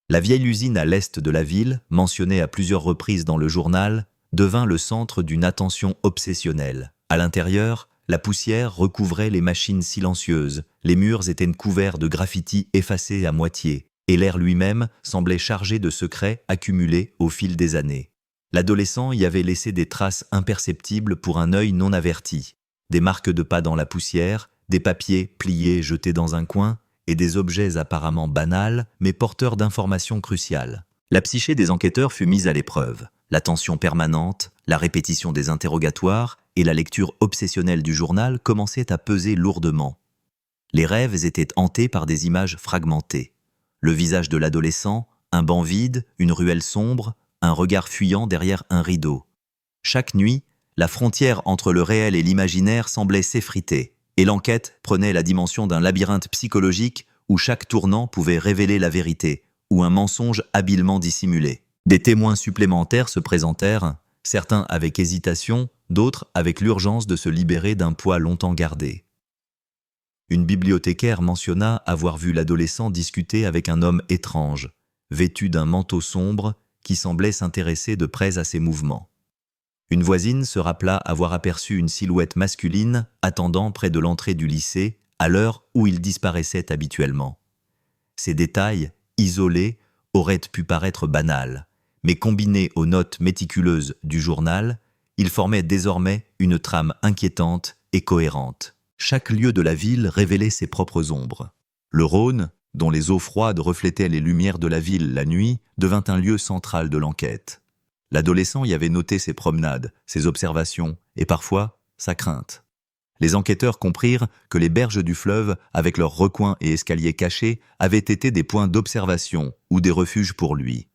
La vieille usine à l'est de la ville, mentionnée à plusieurs reprises dans le journal, devint le centre d'une attention obsessionnelle. À l'intérieur, la poussière recouvrait les machines silencieuses, les murs étaient couverts de graffitis effacés à moitié, et l'air lui-même semblait chargé de secrets accumulés au fil des années. L'adolescent y avait laissé des traces imperceptibles pour un œil non averti, des marques de pas dans la poussière, des papiers pliés jetés dans un coin, et des objets apparemment banals, mais porteurs d'informations cruciales. La psyché des enquêteurs fut mise à l'épreuve. La tension permanente, la répétition des interrogatoires et la lecture obsessionnelle du journal commençaient à peser lourdement. Les rêves étaient hantés par des images fragmentées. Le visage de l'adolescent, un banc vide, une ruelle sombre, un regard fuyant derrière un rideau. Chaque nuit, la frontière entre le réel et l'imaginaire semblait s'effriter, et l'enquête prenait la dimension d'un labyrinthe psychologique où chaque tournant pouvait révéler la vérité, ou un mensonge habilement dissimulé. Des témoins supplémentaires se présentèrent, certains avec hésitation, d'autres avec l'urgence de se libérer d'un poids longtemps gardé. Une bibliothécaire mentionna avoir vu l'adolescent discuter avec un homme étrange, vêtu d'un manteau sombre qui semblait s'intéresser de près à ses mouvements. Une voisine se rappela avoir aperçu une silhouette masculine attendant près de l'entrée du lycée à l'heure où il disparaissait habituellement. Ces détails, isolés, auraient pu paraître banals, mais combinés aux notes méticuleuses du journal, ils formaient désormais une trame inquiétante et cohérente. Chaque lieu de la ville révélait ses propres ombres. Le Rhône, dont les eaux froides reflétaient les lumières de la ville la nuit, devint un lieu central de l'enquête. L'adolescent y avait noté ses promenades, ses observations et parfois sa crainte. Les enquêteurs comprirent que les berges du fleuve, avec leurs recoins et escaliers cachés, avaient été des points d'observation ou des refuges pour lui.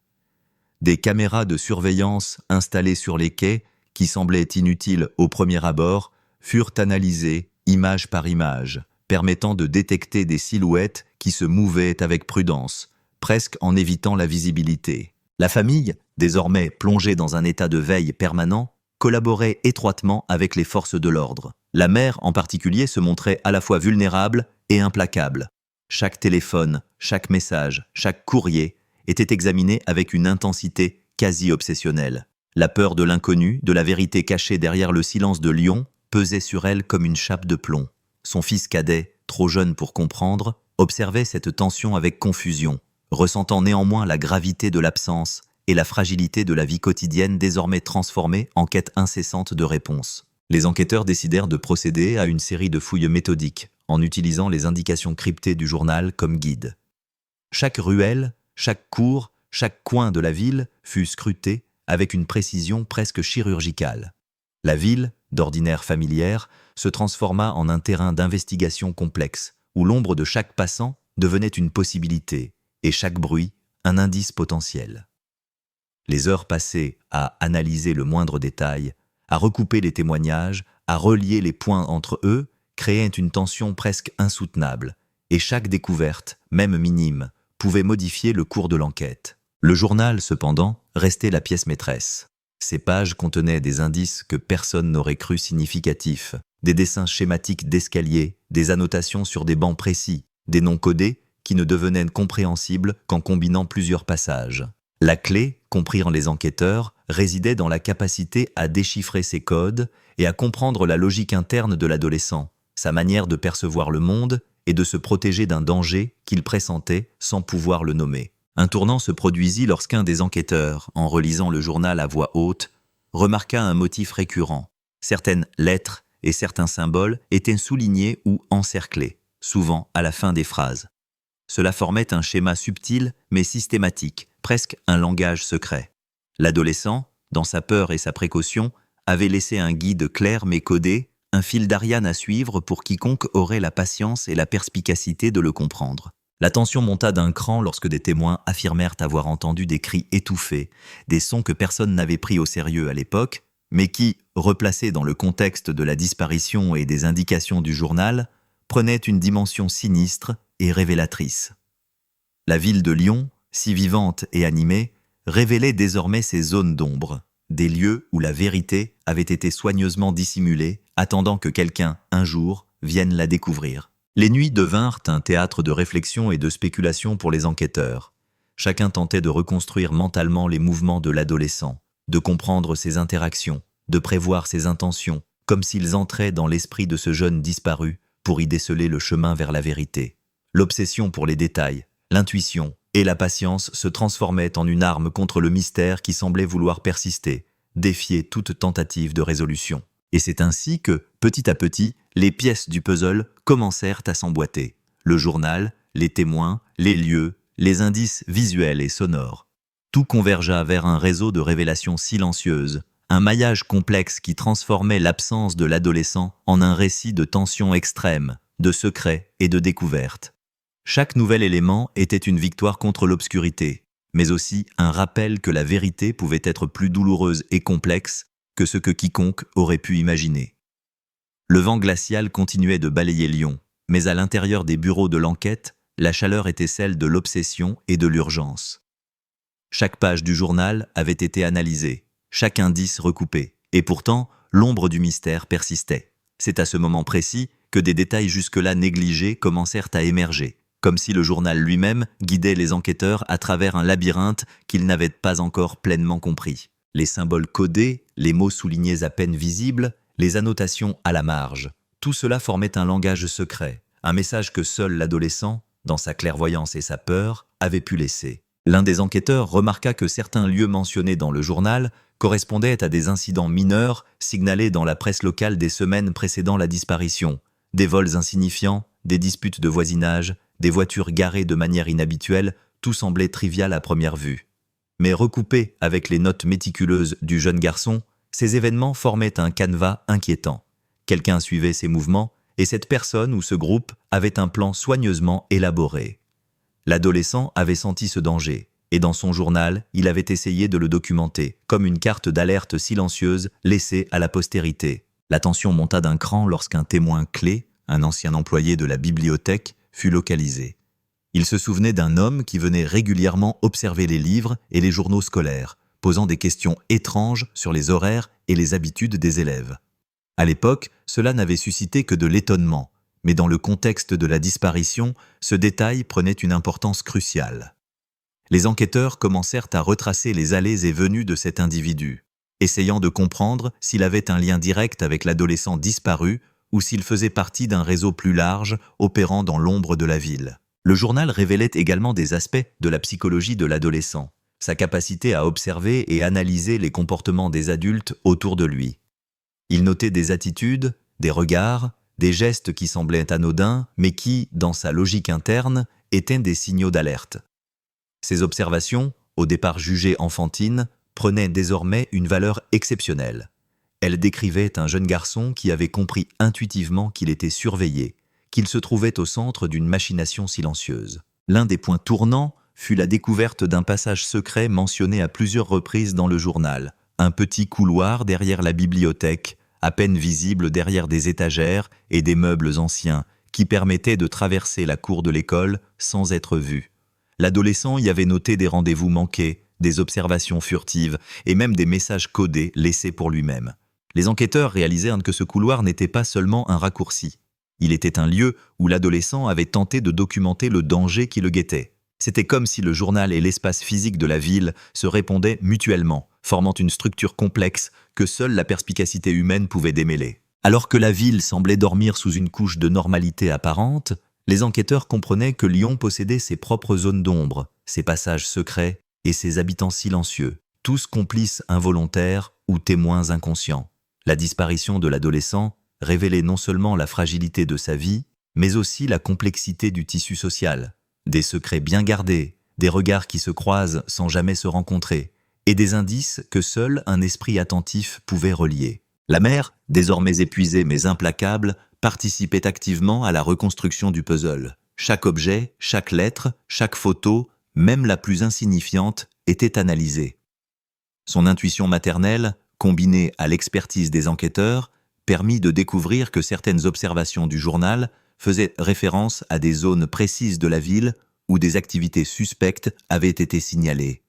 Des caméras de surveillance installées sur les quais, qui semblaient inutiles au premier abord, furent analysées image par image, permettant de détecter des silhouettes qui se mouvaient avec prudence, presque en évitant la visibilité. La famille, désormais plongée dans un état de veille permanent, collaborait étroitement avec les forces de l'ordre. La mère, en particulier, se montrait à la fois vulnérable et implacable. Chaque téléphone, chaque message, chaque courrier était examiné avec une intensité quasi obsessionnelle. La peur de l'inconnu, de la vérité cachée derrière le silence de Lyon, pesait sur elle comme une chape de plomb. Son fils cadet, trop jeune pour comprendre, observait cette tension avec confusion, ressentant néanmoins la gravité de l'absence et la fragilité de la vie quotidienne désormais transformée en quête incessante de réponses. Les enquêteurs décidèrent de procéder à une série de fouilles méthodiques, en utilisant les indications cryptées du journal comme guide. Chaque ruelle, chaque cour, chaque coin de la ville fut scruté avec une précision presque chirurgicale. La ville, d'ordinaire familière, se transforma en un terrain d'investigation complexe, où l'ombre de chaque passant devenait une possibilité, et chaque bruit un indice potentiel. Les heures passées à analyser le moindre détail, à recouper les témoignages, à relier les points entre eux, créaient une tension presque insoutenable, et chaque découverte, même minime, pouvait modifier le cours de l'enquête. Le journal, cependant, restait la pièce maîtresse. Ces pages contenaient des indices que personne n'aurait cru significatifs, des dessins schématiques d'escaliers, des annotations sur des bancs précis, des noms codés qui ne devenaient compréhensibles qu'en combinant plusieurs passages. La clé, comprirent les enquêteurs, résidait dans la capacité à déchiffrer ces codes et à comprendre la logique interne de l'adolescent, sa manière de percevoir le monde et de se protéger d'un danger qu'il pressentait sans pouvoir le nommer. Un tournant se produisit lorsqu'un des enquêteurs, en relisant le journal à voix haute, remarqua un motif récurrent. Certaines lettres et certains symboles étaient soulignés ou encerclés, souvent à la fin des phrases. Cela formait un schéma subtil mais systématique, presque un langage secret. L'adolescent, dans sa peur et sa précaution, avait laissé un guide clair mais codé, un fil d'Ariane à suivre pour quiconque aurait la patience et la perspicacité de le comprendre. La tension monta d'un cran lorsque des témoins affirmèrent avoir entendu des cris étouffés, des sons que personne n'avait pris au sérieux à l'époque, mais qui, replacés dans le contexte de la disparition et des indications du journal, prenaient une dimension sinistre et révélatrice. La ville de Lyon, si vivante et animée, révélait désormais ces zones d'ombre, des lieux où la vérité avait été soigneusement dissimulée, attendant que quelqu'un, un jour, vienne la découvrir. Les nuits devinrent un théâtre de réflexion et de spéculation pour les enquêteurs. Chacun tentait de reconstruire mentalement les mouvements de l'adolescent, de comprendre ses interactions, de prévoir ses intentions, comme s'ils entraient dans l'esprit de ce jeune disparu pour y déceler le chemin vers la vérité. L'obsession pour les détails, l'intuition et la patience se transformaient en une arme contre le mystère qui semblait vouloir persister, défier toute tentative de résolution. Et c'est ainsi que, petit à petit, les pièces du puzzle commencèrent à s'emboîter. Le journal, les témoins, les lieux, les indices visuels et sonores. Tout convergea vers un réseau de révélations silencieuses, un maillage complexe qui transformait l'absence de l'adolescent en un récit de tensions extrêmes, de secrets et de découvertes. Chaque nouvel élément était une victoire contre l'obscurité, mais aussi un rappel que la vérité pouvait être plus douloureuse et complexe que ce que quiconque aurait pu imaginer. Le vent glacial continuait de balayer Lyon, mais à l'intérieur des bureaux de l'enquête, la chaleur était celle de l'obsession et de l'urgence. Chaque page du journal avait été analysée, chaque indice recoupé, et pourtant, l'ombre du mystère persistait. C'est à ce moment précis que des détails jusque-là négligés commencèrent à émerger, comme si le journal lui-même guidait les enquêteurs à travers un labyrinthe qu'ils n'avaient pas encore pleinement compris. Les symboles codés, les mots soulignés à peine visibles, les annotations à la marge, tout cela formait un langage secret, un message que seul l'adolescent, dans sa clairvoyance et sa peur, avait pu laisser. L'un des enquêteurs remarqua que certains lieux mentionnés dans le journal correspondaient à des incidents mineurs signalés dans la presse locale des semaines précédant la disparition, des vols insignifiants, des disputes de voisinage, des voitures garées de manière inhabituelle, tout semblait trivial à première vue. Mais recoupés avec les notes méticuleuses du jeune garçon, ces événements formaient un canevas inquiétant. Quelqu'un suivait ses mouvements, et cette personne ou ce groupe avait un plan soigneusement élaboré. L'adolescent avait senti ce danger, et dans son journal, il avait essayé de le documenter, comme une carte d'alerte silencieuse laissée à la postérité. La tension monta d'un cran lorsqu'un témoin clé, un ancien employé de la bibliothèque, fut localisé. Il se souvenait d'un homme qui venait régulièrement observer les livres et les journaux scolaires, posant des questions étranges sur les horaires et les habitudes des élèves. À l'époque, cela n'avait suscité que de l'étonnement, mais dans le contexte de la disparition, ce détail prenait une importance cruciale. Les enquêteurs commencèrent à retracer les allées et venues de cet individu, essayant de comprendre s'il avait un lien direct avec l'adolescent disparu ou s'il faisait partie d'un réseau plus large opérant dans l'ombre de la ville. Le journal révélait également des aspects de la psychologie de l'adolescent, sa capacité à observer et analyser les comportements des adultes autour de lui. Il notait des attitudes, des regards, des gestes qui semblaient anodins, mais qui, dans sa logique interne, étaient des signaux d'alerte. Ces observations, au départ jugées enfantines, prenaient désormais une valeur exceptionnelle. Elles décrivaient un jeune garçon qui avait compris intuitivement qu'il était surveillé, qu'il se trouvait au centre d'une machination silencieuse. L'un des points tournants fut la découverte d'un passage secret mentionné à plusieurs reprises dans le journal, un petit couloir derrière la bibliothèque, à peine visible derrière des étagères et des meubles anciens, qui permettait de traverser la cour de l'école sans être vu. L'adolescent y avait noté des rendez-vous manqués, des observations furtives et même des messages codés laissés pour lui-même. Les enquêteurs réalisèrent que ce couloir n'était pas seulement un raccourci. Il était un lieu où l'adolescent avait tenté de documenter le danger qui le guettait. C'était comme si le journal et l'espace physique de la ville se répondaient mutuellement, formant une structure complexe que seule la perspicacité humaine pouvait démêler. Alors que la ville semblait dormir sous une couche de normalité apparente, les enquêteurs comprenaient que Lyon possédait ses propres zones d'ombre, ses passages secrets et ses habitants silencieux, tous complices involontaires ou témoins inconscients. La disparition de l'adolescent révélait non seulement la fragilité de sa vie, mais aussi la complexité du tissu social. Des secrets bien gardés, des regards qui se croisent sans jamais se rencontrer, et des indices que seul un esprit attentif pouvait relier. La mère, désormais épuisée mais implacable, participait activement à la reconstruction du puzzle. Chaque objet, chaque lettre, chaque photo, même la plus insignifiante, était analysée. Son intuition maternelle, combinée à l'expertise des enquêteurs, permit de découvrir que certaines observations du journal faisaient référence à des zones précises de la ville où des activités suspectes avaient été signalées.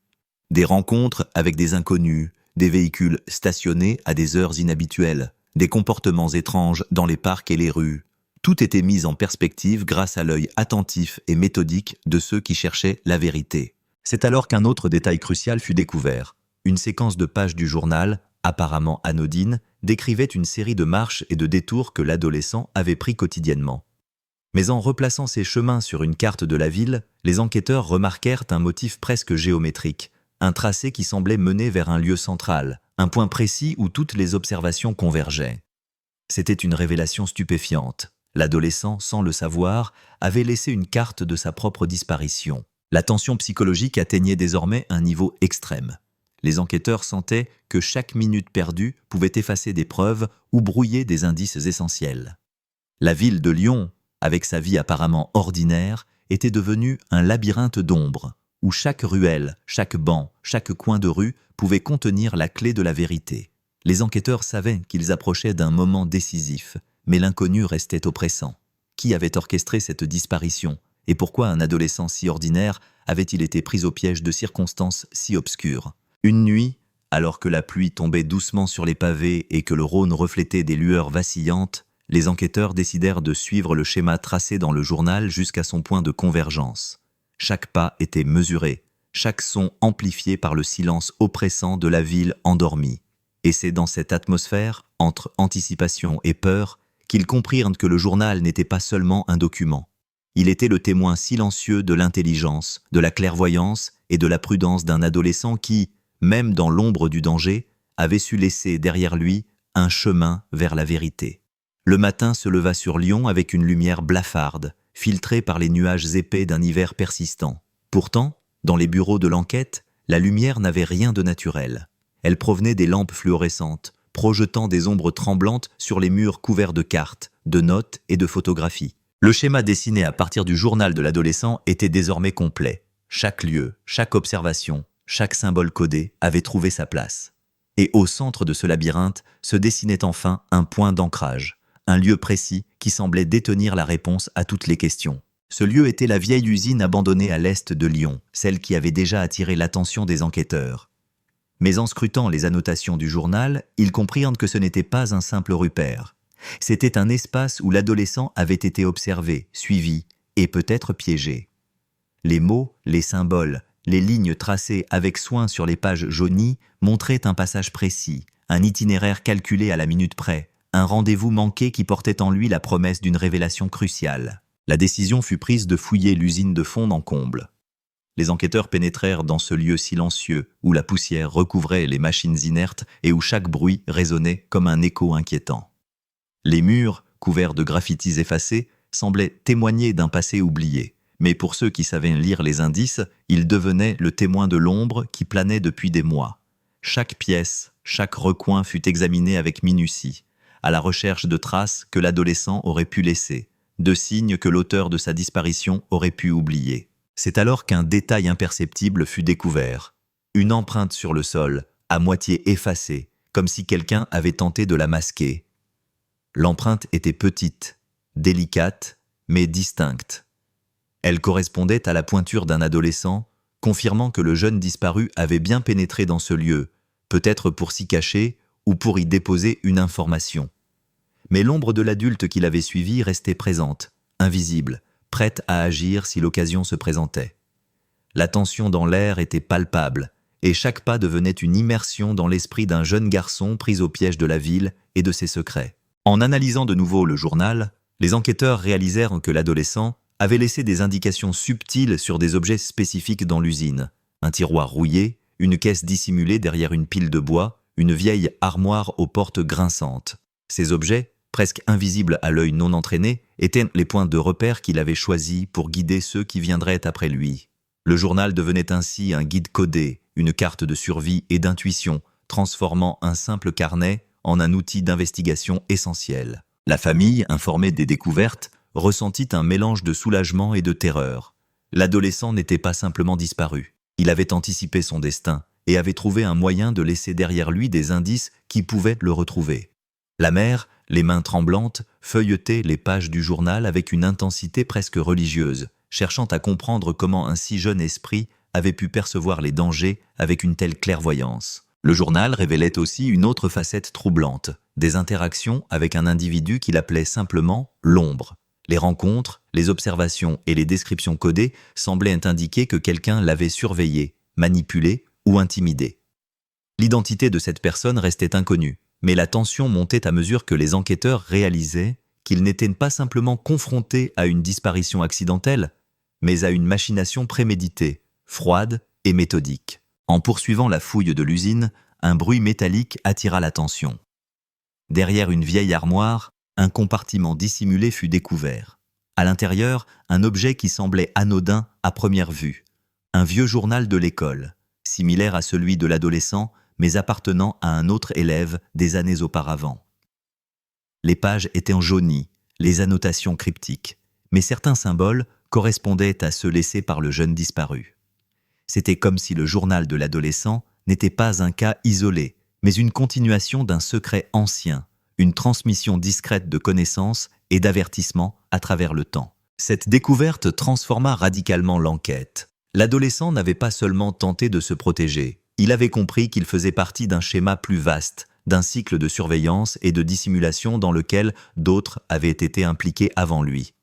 Des rencontres avec des inconnus, des véhicules stationnés à des heures inhabituelles, des comportements étranges dans les parcs et les rues. Tout était mis en perspective grâce à l'œil attentif et méthodique de ceux qui cherchaient la vérité. C'est alors qu'un autre détail crucial fut découvert. Une séquence de pages du journal, apparemment anodine, décrivait une série de marches et de détours que l'adolescent avait pris quotidiennement. Mais en replaçant ses chemins sur une carte de la ville, les enquêteurs remarquèrent un motif presque géométrique, un tracé qui semblait mener vers un lieu central, un point précis où toutes les observations convergeaient. C'était une révélation stupéfiante. L'adolescent, sans le savoir, avait laissé une carte de sa propre disparition. La tension psychologique atteignait désormais un niveau extrême. Les enquêteurs sentaient que chaque minute perdue pouvait effacer des preuves ou brouiller des indices essentiels. La ville de Lyon, avec sa vie apparemment ordinaire, était devenue un labyrinthe d'ombre, où chaque ruelle, chaque banc, chaque coin de rue pouvait contenir la clé de la vérité. Les enquêteurs savaient qu'ils approchaient d'un moment décisif, mais l'inconnu restait oppressant. Qui avait orchestré cette disparition ? Et pourquoi un adolescent si ordinaire avait-il été pris au piège de circonstances si obscures ? Une nuit, alors que la pluie tombait doucement sur les pavés et que le Rhône reflétait des lueurs vacillantes, les enquêteurs décidèrent de suivre le schéma tracé dans le journal jusqu'à son point de convergence. Chaque pas était mesuré, chaque son amplifié par le silence oppressant de la ville endormie. Et c'est dans cette atmosphère, entre anticipation et peur, qu'ils comprirent que le journal n'était pas seulement un document. Il était le témoin silencieux de l'intelligence, de la clairvoyance et de la prudence d'un adolescent qui, même dans l'ombre du danger, avait su laisser derrière lui un chemin vers la vérité. Le matin se leva sur Lyon avec une lumière blafarde, filtrée par les nuages épais d'un hiver persistant. Pourtant, dans les bureaux de l'enquête, la lumière n'avait rien de naturel. Elle provenait des lampes fluorescentes, projetant des ombres tremblantes sur les murs couverts de cartes, de notes et de photographies. Le schéma dessiné à partir du journal de l'adolescent était désormais complet. Chaque lieu, chaque observation, chaque symbole codé avait trouvé sa place. Et au centre de ce labyrinthe se dessinait enfin un point d'ancrage, un lieu précis qui semblait détenir la réponse à toutes les questions. Ce lieu était la vieille usine abandonnée à l'est de Lyon, celle qui avait déjà attiré l'attention des enquêteurs. Mais en scrutant les annotations du journal, ils comprirent que ce n'était pas un simple repère. C'était un espace où l'adolescent avait été observé, suivi et peut-être piégé. Les mots, les symboles, les lignes tracées avec soin sur les pages jaunies montraient un passage précis, un itinéraire calculé à la minute près, un rendez-vous manqué qui portait en lui la promesse d'une révélation cruciale. La décision fut prise de fouiller l'usine de fond en comble. Les enquêteurs pénétrèrent dans ce lieu silencieux où la poussière recouvrait les machines inertes et où chaque bruit résonnait comme un écho inquiétant. Les murs, couverts de graffitis effacés, semblaient témoigner d'un passé oublié. Mais pour ceux qui savaient lire les indices, ils devenaient le témoin de l'ombre qui planait depuis des mois. Chaque pièce, chaque recoin fut examiné avec minutie, à la recherche de traces que l'adolescent aurait pu laisser, de signes que l'auteur de sa disparition aurait pu oublier. C'est alors qu'un détail imperceptible fut découvert. Une empreinte sur le sol, à moitié effacée, comme si quelqu'un avait tenté de la masquer. L'empreinte était petite, délicate, mais distincte. Elle correspondait à la pointure d'un adolescent, confirmant que le jeune disparu avait bien pénétré dans ce lieu, peut-être pour s'y cacher ou pour y déposer une information. Mais l'ombre de l'adulte qui l'avait suivi restait présente, invisible, prête à agir si l'occasion se présentait. La tension dans l'air était palpable, et chaque pas devenait une immersion dans l'esprit d'un jeune garçon pris au piège de la ville et de ses secrets. En analysant de nouveau le journal, les enquêteurs réalisèrent que l'adolescent avait laissé des indications subtiles sur des objets spécifiques dans l'usine. Un tiroir rouillé, une caisse dissimulée derrière une pile de bois, une vieille armoire aux portes grinçantes. Ces objets, presque invisibles à l'œil non entraîné, étaient les points de repère qu'il avait choisis pour guider ceux qui viendraient après lui. Le journal devenait ainsi un guide codé, une carte de survie et d'intuition, transformant un simple carnet en un outil d'investigation essentiel. La famille, informée des découvertes, ressentit un mélange de soulagement et de terreur. L'adolescent n'était pas simplement disparu. Il avait anticipé son destin et avait trouvé un moyen de laisser derrière lui des indices qui pouvaient le retrouver. La mère, les mains tremblantes, feuilletait les pages du journal avec une intensité presque religieuse, cherchant à comprendre comment un si jeune esprit avait pu percevoir les dangers avec une telle clairvoyance. Le journal révélait aussi une autre facette troublante, des interactions avec un individu qu'il appelait simplement l'ombre. Les rencontres, les observations et les descriptions codées semblaient indiquer que quelqu'un l'avait surveillé, manipulé ou intimidé. L'identité de cette personne restait inconnue, mais la tension montait à mesure que les enquêteurs réalisaient qu'ils n'étaient pas simplement confrontés à une disparition accidentelle, mais à une machination préméditée, froide et méthodique. En poursuivant la fouille de l'usine, un bruit métallique attira l'attention. Derrière une vieille armoire, un compartiment dissimulé fut découvert. À l'intérieur, un objet qui semblait anodin à première vue. Un vieux journal de l'école, similaire à celui de l'adolescent, mais appartenant à un autre élève des années auparavant. Les pages étaient en jauni, les annotations cryptiques, mais certains symboles correspondaient à ceux laissés par le jeune disparu. C'était comme si le journal de l'adolescent n'était pas un cas isolé, mais une continuation d'un secret ancien, une transmission discrète de connaissances et d'avertissements à travers le temps. Cette découverte transforma radicalement l'enquête. L'adolescent n'avait pas seulement tenté de se protéger, il avait compris qu'il faisait partie d'un schéma plus vaste, d'un cycle de surveillance et de dissimulation dans lequel d'autres avaient été impliqués avant lui.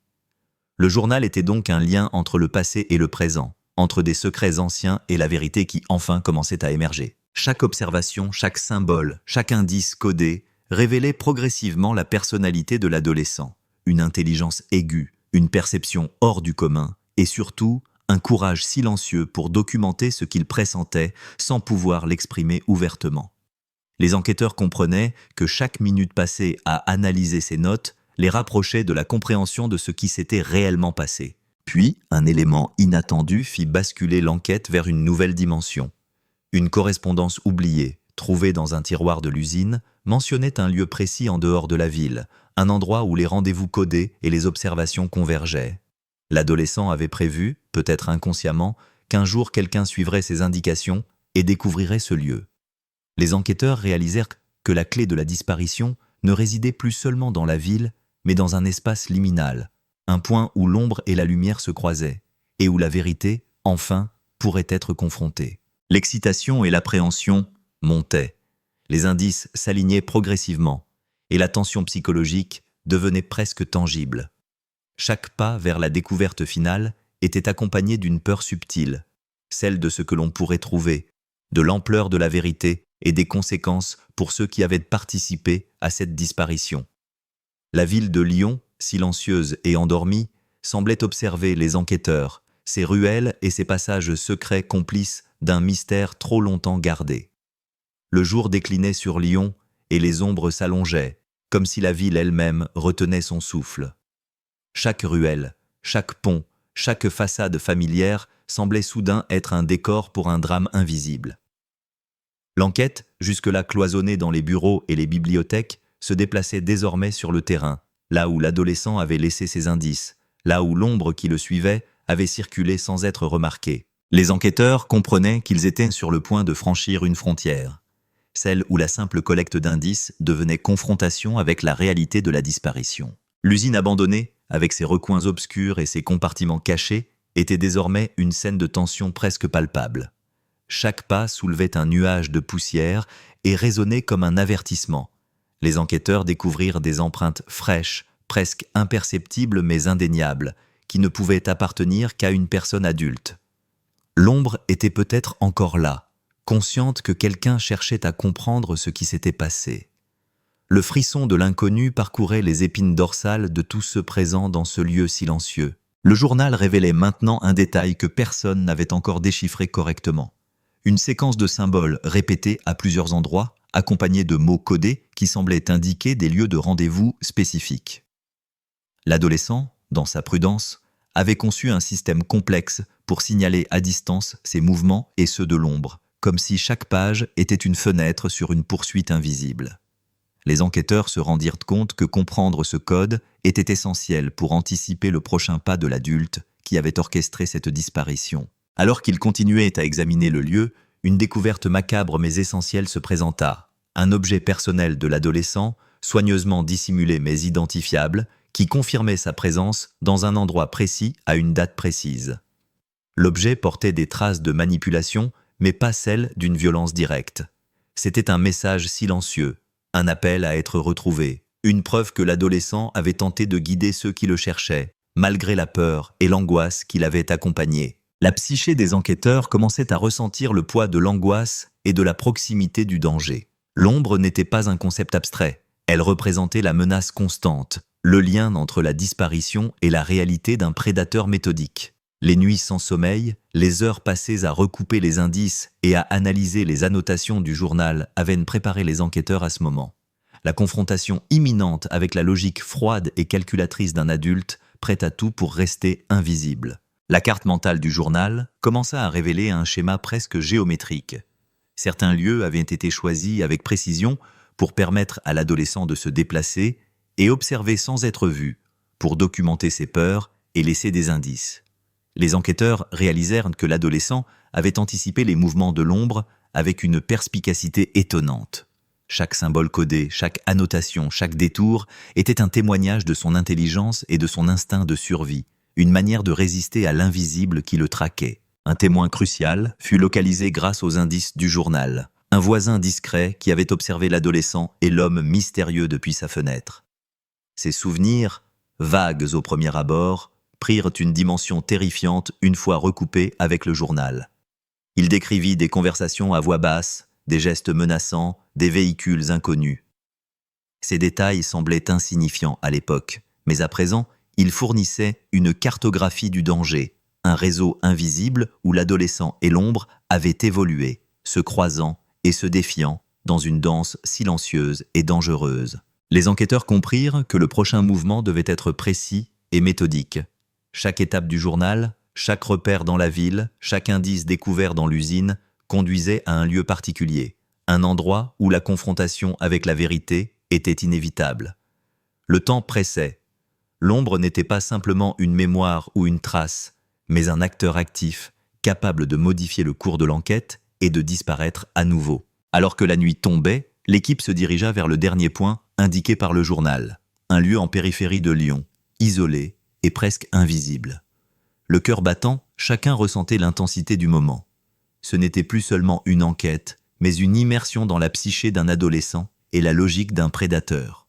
Le journal était donc un lien entre le passé et le présent, entre des secrets anciens et la vérité qui enfin commençait à émerger. Chaque observation, chaque symbole, chaque indice codé révélait progressivement la personnalité de l'adolescent, une intelligence aiguë, une perception hors du commun et surtout un courage silencieux pour documenter ce qu'il pressentait sans pouvoir l'exprimer ouvertement. Les enquêteurs comprenaient que chaque minute passée à analyser ces notes les rapprochait de la compréhension de ce qui s'était réellement passé. Puis, un élément inattendu fit basculer l'enquête vers une nouvelle dimension. Une correspondance oubliée, trouvée dans un tiroir de l'usine, mentionnait un lieu précis en dehors de la ville, un endroit où les rendez-vous codés et les observations convergeaient. L'adolescent avait prévu, peut-être inconsciemment, qu'un jour quelqu'un suivrait ses indications et découvrirait ce lieu. Les enquêteurs réalisèrent que la clé de la disparition ne résidait plus seulement dans la ville, mais dans un espace liminal, un point où l'ombre et la lumière se croisaient, et où la vérité, enfin, pourrait être confrontée. L'excitation et l'appréhension montait. Les indices s'alignaient progressivement, et la tension psychologique devenait presque tangible. Chaque pas vers la découverte finale était accompagné d'une peur subtile, celle de ce que l'on pourrait trouver, de l'ampleur de la vérité et des conséquences pour ceux qui avaient participé à cette disparition. La ville de Lyon, silencieuse et endormie, semblait observer les enquêteurs, ses ruelles et ses passages secrets complices d'un mystère trop longtemps gardé. Le jour déclinait sur Lyon et les ombres s'allongeaient, comme si la ville elle-même retenait son souffle. Chaque ruelle, chaque pont, chaque façade familière semblait soudain être un décor pour un drame invisible. L'enquête, jusque-là cloisonnée dans les bureaux et les bibliothèques, se déplaçait désormais sur le terrain, là où l'adolescent avait laissé ses indices, là où l'ombre qui le suivait avait circulé sans être remarquée. Les enquêteurs comprenaient qu'ils étaient sur le point de franchir une frontière, celle où la simple collecte d'indices devenait confrontation avec la réalité de la disparition. L'usine abandonnée, avec ses recoins obscurs et ses compartiments cachés, était désormais une scène de tension presque palpable. Chaque pas soulevait un nuage de poussière et résonnait comme un avertissement. Les enquêteurs découvrirent des empreintes fraîches, presque imperceptibles mais indéniables, qui ne pouvaient appartenir qu'à une personne adulte. L'ombre était peut-être encore là, consciente que quelqu'un cherchait à comprendre ce qui s'était passé. Le frisson de l'inconnu parcourait les épines dorsales de tous ceux présents dans ce lieu silencieux. Le journal révélait maintenant un détail que personne n'avait encore déchiffré correctement. Une séquence de symboles répétés à plusieurs endroits, accompagnés de mots codés qui semblaient indiquer des lieux de rendez-vous spécifiques. L'adolescent, dans sa prudence, avait conçu un système complexe pour signaler à distance ses mouvements et ceux de l'ombre, comme si chaque page était une fenêtre sur une poursuite invisible. Les enquêteurs se rendirent compte que comprendre ce code était essentiel pour anticiper le prochain pas de l'adulte qui avait orchestré cette disparition. Alors qu'ils continuaient à examiner le lieu, une découverte macabre mais essentielle se présenta. Un objet personnel de l'adolescent, soigneusement dissimulé mais identifiable, qui confirmait sa présence dans un endroit précis à une date précise. L'objet portait des traces de manipulation, mais pas celles d'une violence directe. C'était un message silencieux, un appel à être retrouvé, une preuve que l'adolescent avait tenté de guider ceux qui le cherchaient, malgré la peur et l'angoisse qui l'avaient accompagné. La psyché des enquêteurs commençait à ressentir le poids de l'angoisse et de la proximité du danger. L'ombre n'était pas un concept abstrait, elle représentait la menace constante, le lien entre la disparition et la réalité d'un prédateur méthodique. Les nuits sans sommeil, les heures passées à recouper les indices et à analyser les annotations du journal avaient préparé les enquêteurs à ce moment. La confrontation imminente avec la logique froide et calculatrice d'un adulte, prêt à tout pour rester invisible. La carte mentale du journal commença à révéler un schéma presque géométrique. Certains lieux avaient été choisis avec précision pour permettre à l'adolescent de se déplacer et observer sans être vu, pour documenter ses peurs et laisser des indices. Les enquêteurs réalisèrent que l'adolescent avait anticipé les mouvements de l'ombre avec une perspicacité étonnante. Chaque symbole codé, chaque annotation, chaque détour était un témoignage de son intelligence et de son instinct de survie, une manière de résister à l'invisible qui le traquait. Un témoin crucial fut localisé grâce aux indices du journal, un voisin discret qui avait observé l'adolescent et l'homme mystérieux depuis sa fenêtre. Ces souvenirs, vagues au premier abord, prirent une dimension terrifiante une fois recoupés avec le journal. Il décrivit des conversations à voix basse, des gestes menaçants, des véhicules inconnus. Ces détails semblaient insignifiants à l'époque, mais à présent, ils fournissaient une cartographie du danger, un réseau invisible où l'adolescent et l'ombre avaient évolué, se croisant et se défiant dans une danse silencieuse et dangereuse. Les enquêteurs comprirent que le prochain mouvement devait être précis et méthodique. Chaque étape du journal, chaque repère dans la ville, chaque indice découvert dans l'usine conduisait à un lieu particulier, un endroit où la confrontation avec la vérité était inévitable. Le temps pressait. L'ombre n'était pas simplement une mémoire ou une trace, mais un acteur actif, capable de modifier le cours de l'enquête et de disparaître à nouveau. Alors que la nuit tombait, l'équipe se dirigea vers le dernier point indiqué par le journal, un lieu en périphérie de Lyon, isolé et presque invisible. Le cœur battant, chacun ressentait l'intensité du moment. Ce n'était plus seulement une enquête, mais une immersion dans la psyché d'un adolescent et la logique d'un prédateur.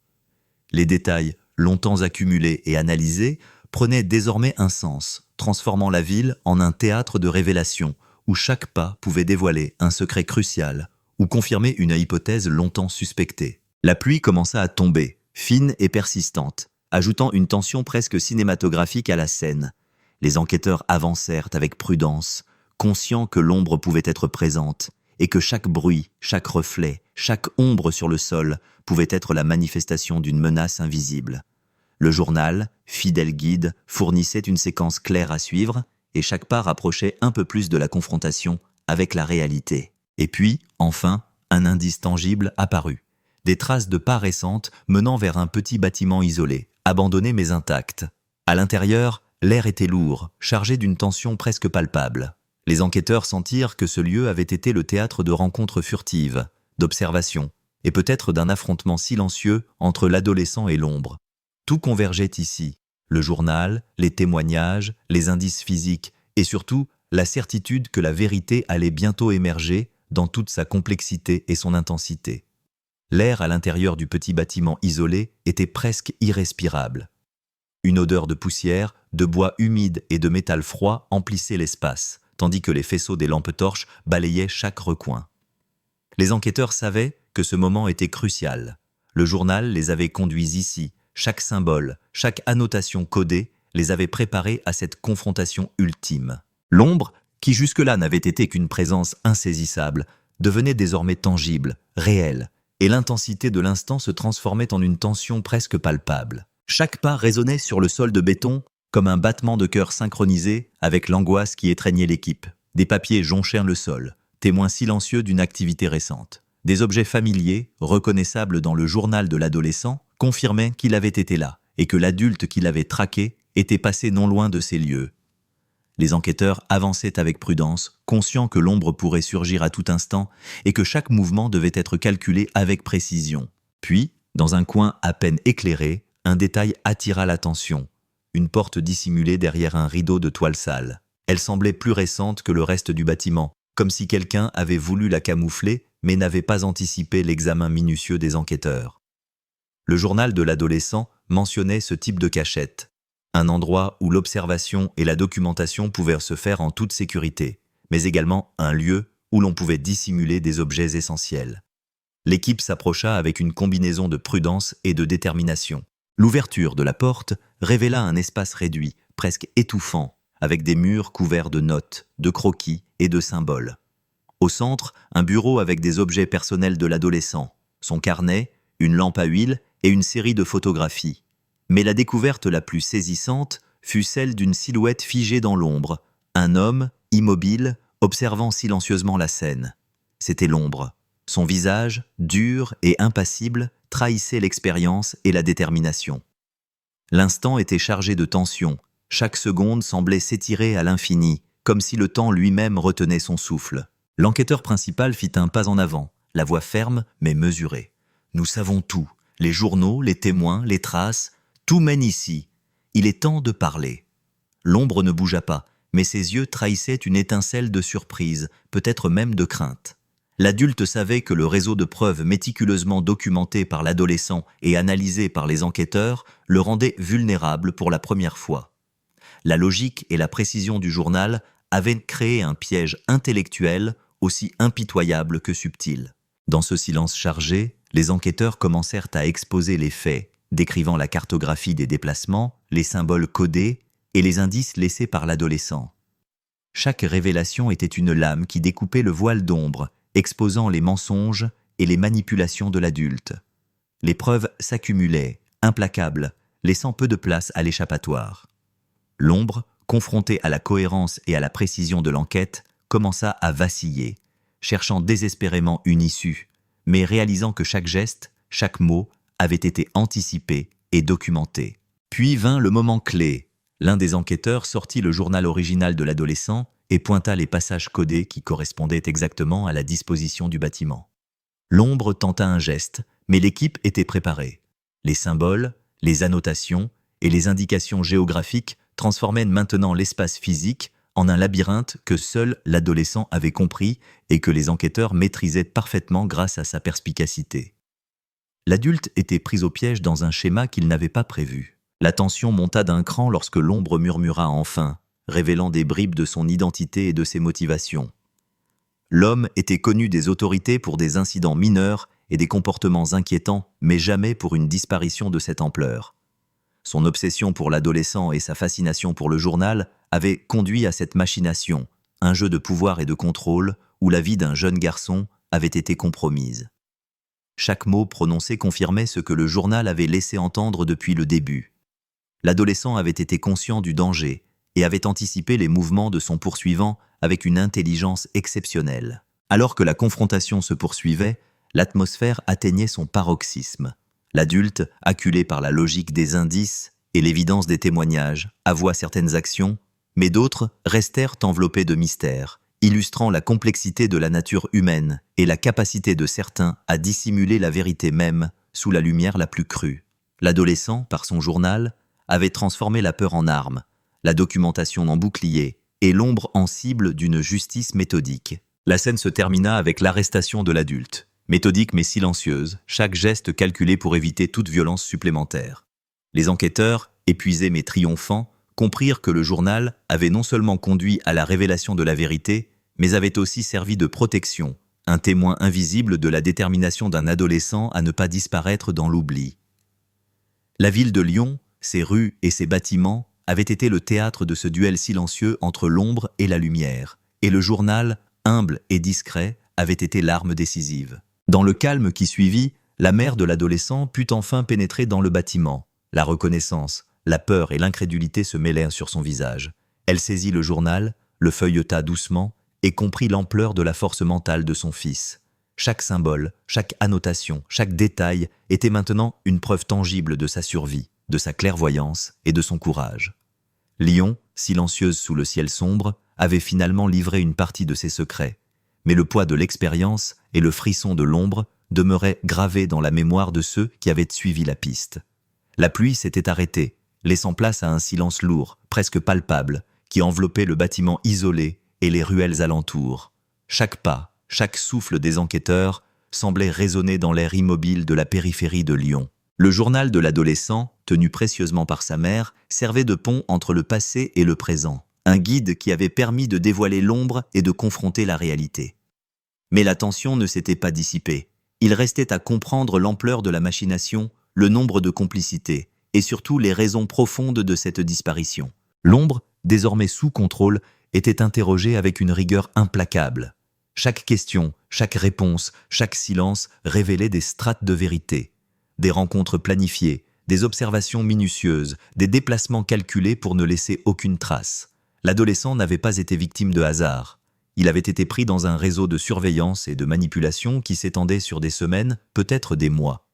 Les détails, longtemps accumulés et analysés, prenaient désormais un sens, transformant la ville en un théâtre de révélation où chaque pas pouvait dévoiler un secret crucial ou confirmer une hypothèse longtemps suspectée. La pluie commença à tomber, fine et persistante, ajoutant une tension presque cinématographique à la scène. Les enquêteurs avancèrent avec prudence, conscients que l'ombre pouvait être présente et que chaque bruit, chaque reflet, chaque ombre sur le sol pouvait être la manifestation d'une menace invisible. Le journal, fidèle guide, fournissait une séquence claire à suivre et chaque pas rapprochait un peu plus de la confrontation avec la réalité. Et puis, enfin, un indice tangible apparut. Des traces de pas récentes menant vers un petit bâtiment isolé, abandonné mais intact. À l'intérieur, l'air était lourd, chargé d'une tension presque palpable. Les enquêteurs sentirent que ce lieu avait été le théâtre de rencontres furtives, d'observations, et peut-être d'un affrontement silencieux entre l'adolescent et l'ombre. Tout convergeait ici, le journal, les témoignages, les indices physiques, et surtout la certitude que la vérité allait bientôt émerger dans toute sa complexité et son intensité. L'air à l'intérieur du petit bâtiment isolé était presque irrespirable. Une odeur de poussière, de bois humide et de métal froid emplissait l'espace, tandis que les faisceaux des lampes torches balayaient chaque recoin. Les enquêteurs savaient que ce moment était crucial. Le journal les avait conduits ici, chaque symbole, chaque annotation codée les avait préparés à cette confrontation ultime. L'ombre, qui jusque-là n'avait été qu'une présence insaisissable, devenait désormais tangible, réelle, et l'intensité de l'instant se transformait en une tension presque palpable. Chaque pas résonnait sur le sol de béton comme un battement de cœur synchronisé avec l'angoisse qui étreignait l'équipe. Des papiers jonchèrent le sol, témoins silencieux d'une activité récente. Des objets familiers, reconnaissables dans le journal de l'adolescent, confirmaient qu'il avait été là et que l'adulte qui l'avait traqué était passé non loin de ces lieux. Les enquêteurs avançaient avec prudence, conscients que l'ombre pourrait surgir à tout instant et que chaque mouvement devait être calculé avec précision. Puis, dans un coin à peine éclairé, un détail attira l'attention. Une porte dissimulée derrière un rideau de toile sale. Elle semblait plus récente que le reste du bâtiment, comme si quelqu'un avait voulu la camoufler mais n'avait pas anticipé l'examen minutieux des enquêteurs. Le journal de l'adolescent mentionnait ce type de cachette, un endroit où l'observation et la documentation pouvaient se faire en toute sécurité, mais également un lieu où l'on pouvait dissimuler des objets essentiels. L'équipe s'approcha avec une combinaison de prudence et de détermination. L'ouverture de la porte révéla un espace réduit, presque étouffant, avec des murs couverts de notes, de croquis et de symboles. Au centre, un bureau avec des objets personnels de l'adolescent, son carnet, une lampe à huile et une série de photographies. Mais la découverte la plus saisissante fut celle d'une silhouette figée dans l'ombre, un homme, immobile, observant silencieusement la scène. C'était l'ombre. Son visage, dur et impassible, trahissait l'expérience et la détermination. L'instant était chargé de tension. Chaque seconde semblait s'étirer à l'infini, comme si le temps lui-même retenait son souffle. L'enquêteur principal fit un pas en avant, la voix ferme mais mesurée. « Nous savons tout. Les journaux, les témoins, les traces, tout mène ici. Il est temps de parler. » L'ombre ne bougea pas, mais ses yeux trahissaient une étincelle de surprise, peut-être même de crainte. L'adulte savait que le réseau de preuves méticuleusement documenté par l'adolescent et analysé par les enquêteurs le rendait vulnérable pour la première fois. La logique et la précision du journal avaient créé un piège intellectuel aussi impitoyable que subtil. Dans ce silence chargé, les enquêteurs commencèrent à exposer les faits, décrivant la cartographie des déplacements, les symboles codés et les indices laissés par l'adolescent. Chaque révélation était une lame qui découpait le voile d'ombre, exposant les mensonges et les manipulations de l'adulte. Les preuves s'accumulaient, implacables, laissant peu de place à l'échappatoire. L'ombre, confrontée à la cohérence et à la précision de l'enquête, commença à vaciller, cherchant désespérément une issue, mais réalisant que chaque geste, chaque mot avait été anticipé et documenté. Puis vint le moment clé. L'un des enquêteurs sortit le journal original de l'adolescent et pointa les passages codés qui correspondaient exactement à la disposition du bâtiment. L'ombre tenta un geste, mais l'équipe était préparée. Les symboles, les annotations et les indications géographiques transformaient maintenant l'espace physique en un labyrinthe que seul l'adolescent avait compris et que les enquêteurs maîtrisaient parfaitement grâce à sa perspicacité. L'adulte était pris au piège dans un schéma qu'il n'avait pas prévu. La tension monta d'un cran lorsque l'ombre murmura enfin, révélant des bribes de son identité et de ses motivations. L'homme était connu des autorités pour des incidents mineurs et des comportements inquiétants, mais jamais pour une disparition de cette ampleur. Son obsession pour l'adolescent et sa fascination pour le journal avaient conduit à cette machination, un jeu de pouvoir et de contrôle où la vie d'un jeune garçon avait été compromise. Chaque mot prononcé confirmait ce que le journal avait laissé entendre depuis le début. L'adolescent avait été conscient du danger et avait anticipé les mouvements de son poursuivant avec une intelligence exceptionnelle. Alors que la confrontation se poursuivait, l'atmosphère atteignait son paroxysme. L'adulte, acculé par la logique des indices et l'évidence des témoignages, avoua certaines actions, mais d'autres restèrent enveloppées de mystères, illustrant la complexité de la nature humaine et la capacité de certains à dissimuler la vérité même sous la lumière la plus crue. L'adolescent, par son journal, avait transformé la peur en arme, la documentation en bouclier et l'ombre en cible d'une justice méthodique. La scène se termina avec l'arrestation de l'adulte. Méthodique mais silencieuse, chaque geste calculé pour éviter toute violence supplémentaire. Les enquêteurs, épuisés mais triomphants, comprirent que le journal avait non seulement conduit à la révélation de la vérité, mais avait aussi servi de protection, un témoin invisible de la détermination d'un adolescent à ne pas disparaître dans l'oubli. La ville de Lyon, ses rues et ses bâtiments avaient été le théâtre de ce duel silencieux entre l'ombre et la lumière, et le journal, humble et discret, avait été l'arme décisive. Dans le calme qui suivit, la mère de l'adolescent put enfin pénétrer dans le bâtiment. La reconnaissance, la peur et l'incrédulité se mêlèrent sur son visage. Elle saisit le journal, le feuilleta doucement et comprit l'ampleur de la force mentale de son fils. Chaque symbole, chaque annotation, chaque détail était maintenant une preuve tangible de sa survie, de sa clairvoyance et de son courage. Lyon, silencieuse sous le ciel sombre, avait finalement livré une partie de ses secrets. Mais le poids de l'expérience et le frisson de l'ombre demeuraient gravés dans la mémoire de ceux qui avaient suivi la piste. La pluie s'était arrêtée, laissant place à un silence lourd, presque palpable, qui enveloppait le bâtiment isolé et les ruelles alentours. Chaque pas, chaque souffle des enquêteurs semblait résonner dans l'air immobile de la périphérie de Lyon. Le journal de l'adolescent, tenu précieusement par sa mère, servait de pont entre le passé et le présent. Un guide qui avait permis de dévoiler l'ombre et de confronter la réalité. Mais la tension ne s'était pas dissipée. Il restait à comprendre l'ampleur de la machination, le nombre de complicités, et surtout les raisons profondes de cette disparition. L'ombre, désormais sous contrôle, était interrogée avec une rigueur implacable. Chaque question, chaque réponse, chaque silence révélait des strates de vérité. Des rencontres planifiées, des observations minutieuses, des déplacements calculés pour ne laisser aucune trace. L'adolescent n'avait pas été victime de hasard. Il avait été pris dans un réseau de surveillance et de manipulation qui s'étendait sur des semaines, peut-être des mois.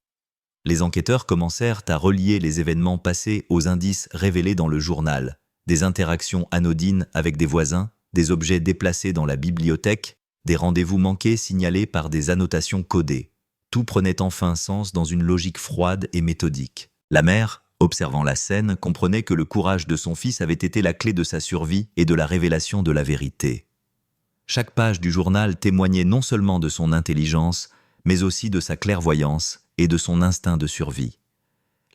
Les enquêteurs commencèrent à relier les événements passés aux indices révélés dans le journal, des interactions anodines avec des voisins, des objets déplacés dans la bibliothèque, des rendez-vous manqués signalés par des annotations codées. Tout prenait enfin sens dans une logique froide et méthodique. La mère, observant la scène, comprenait que le courage de son fils avait été la clé de sa survie et de la révélation de la vérité. Chaque page du journal témoignait non seulement de son intelligence, mais aussi de sa clairvoyance et de son instinct de survie.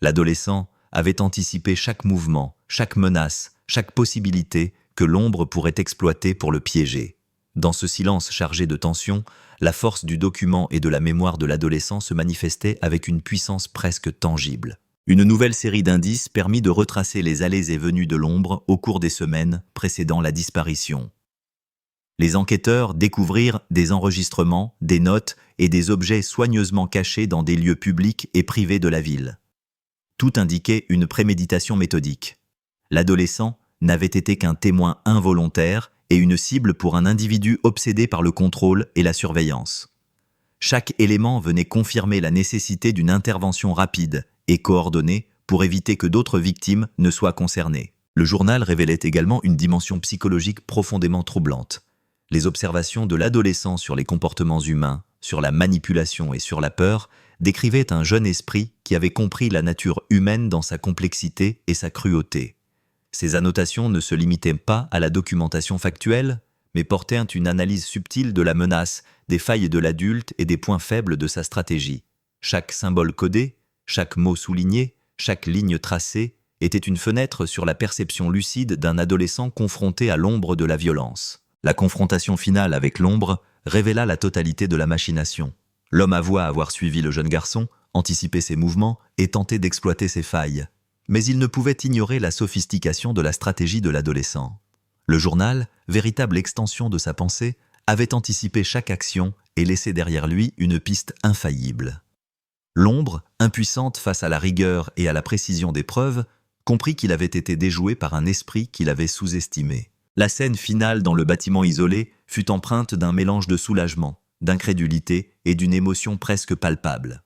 L'adolescent avait anticipé chaque mouvement, chaque menace, chaque possibilité que l'ombre pourrait exploiter pour le piéger. Dans ce silence chargé de tension, la force du document et de la mémoire de l'adolescent se manifestait avec une puissance presque tangible. Une nouvelle série d'indices permit de retracer les allées et venues de l'ombre au cours des semaines précédant la disparition. Les enquêteurs découvrirent des enregistrements, des notes et des objets soigneusement cachés dans des lieux publics et privés de la ville. Tout indiquait une préméditation méthodique. L'adolescent n'avait été qu'un témoin involontaire et une cible pour un individu obsédé par le contrôle et la surveillance. Chaque élément venait confirmer la nécessité d'une intervention rapide et coordonnée pour éviter que d'autres victimes ne soient concernées. Le journal révélait également une dimension psychologique profondément troublante. Les observations de l'adolescent sur les comportements humains, sur la manipulation et sur la peur décrivaient un jeune esprit qui avait compris la nature humaine dans sa complexité et sa cruauté. Ces annotations ne se limitaient pas à la documentation factuelle, mais portaient une analyse subtile de la menace, des failles de l'adulte et des points faibles de sa stratégie. Chaque symbole codé, chaque mot souligné, chaque ligne tracée était une fenêtre sur la perception lucide d'un adolescent confronté à l'ombre de la violence. La confrontation finale avec l'ombre révéla la totalité de la machination. L'homme avoua avoir suivi le jeune garçon, anticipé ses mouvements et tenté d'exploiter ses failles. Mais il ne pouvait ignorer la sophistication de la stratégie de l'adolescent. Le journal, véritable extension de sa pensée, avait anticipé chaque action et laissé derrière lui une piste infaillible. L'ombre, impuissante face à la rigueur et à la précision des preuves, comprit qu'il avait été déjoué par un esprit qu'il avait sous-estimé. La scène finale dans le bâtiment isolé fut empreinte d'un mélange de soulagement, d'incrédulité et d'une émotion presque palpable.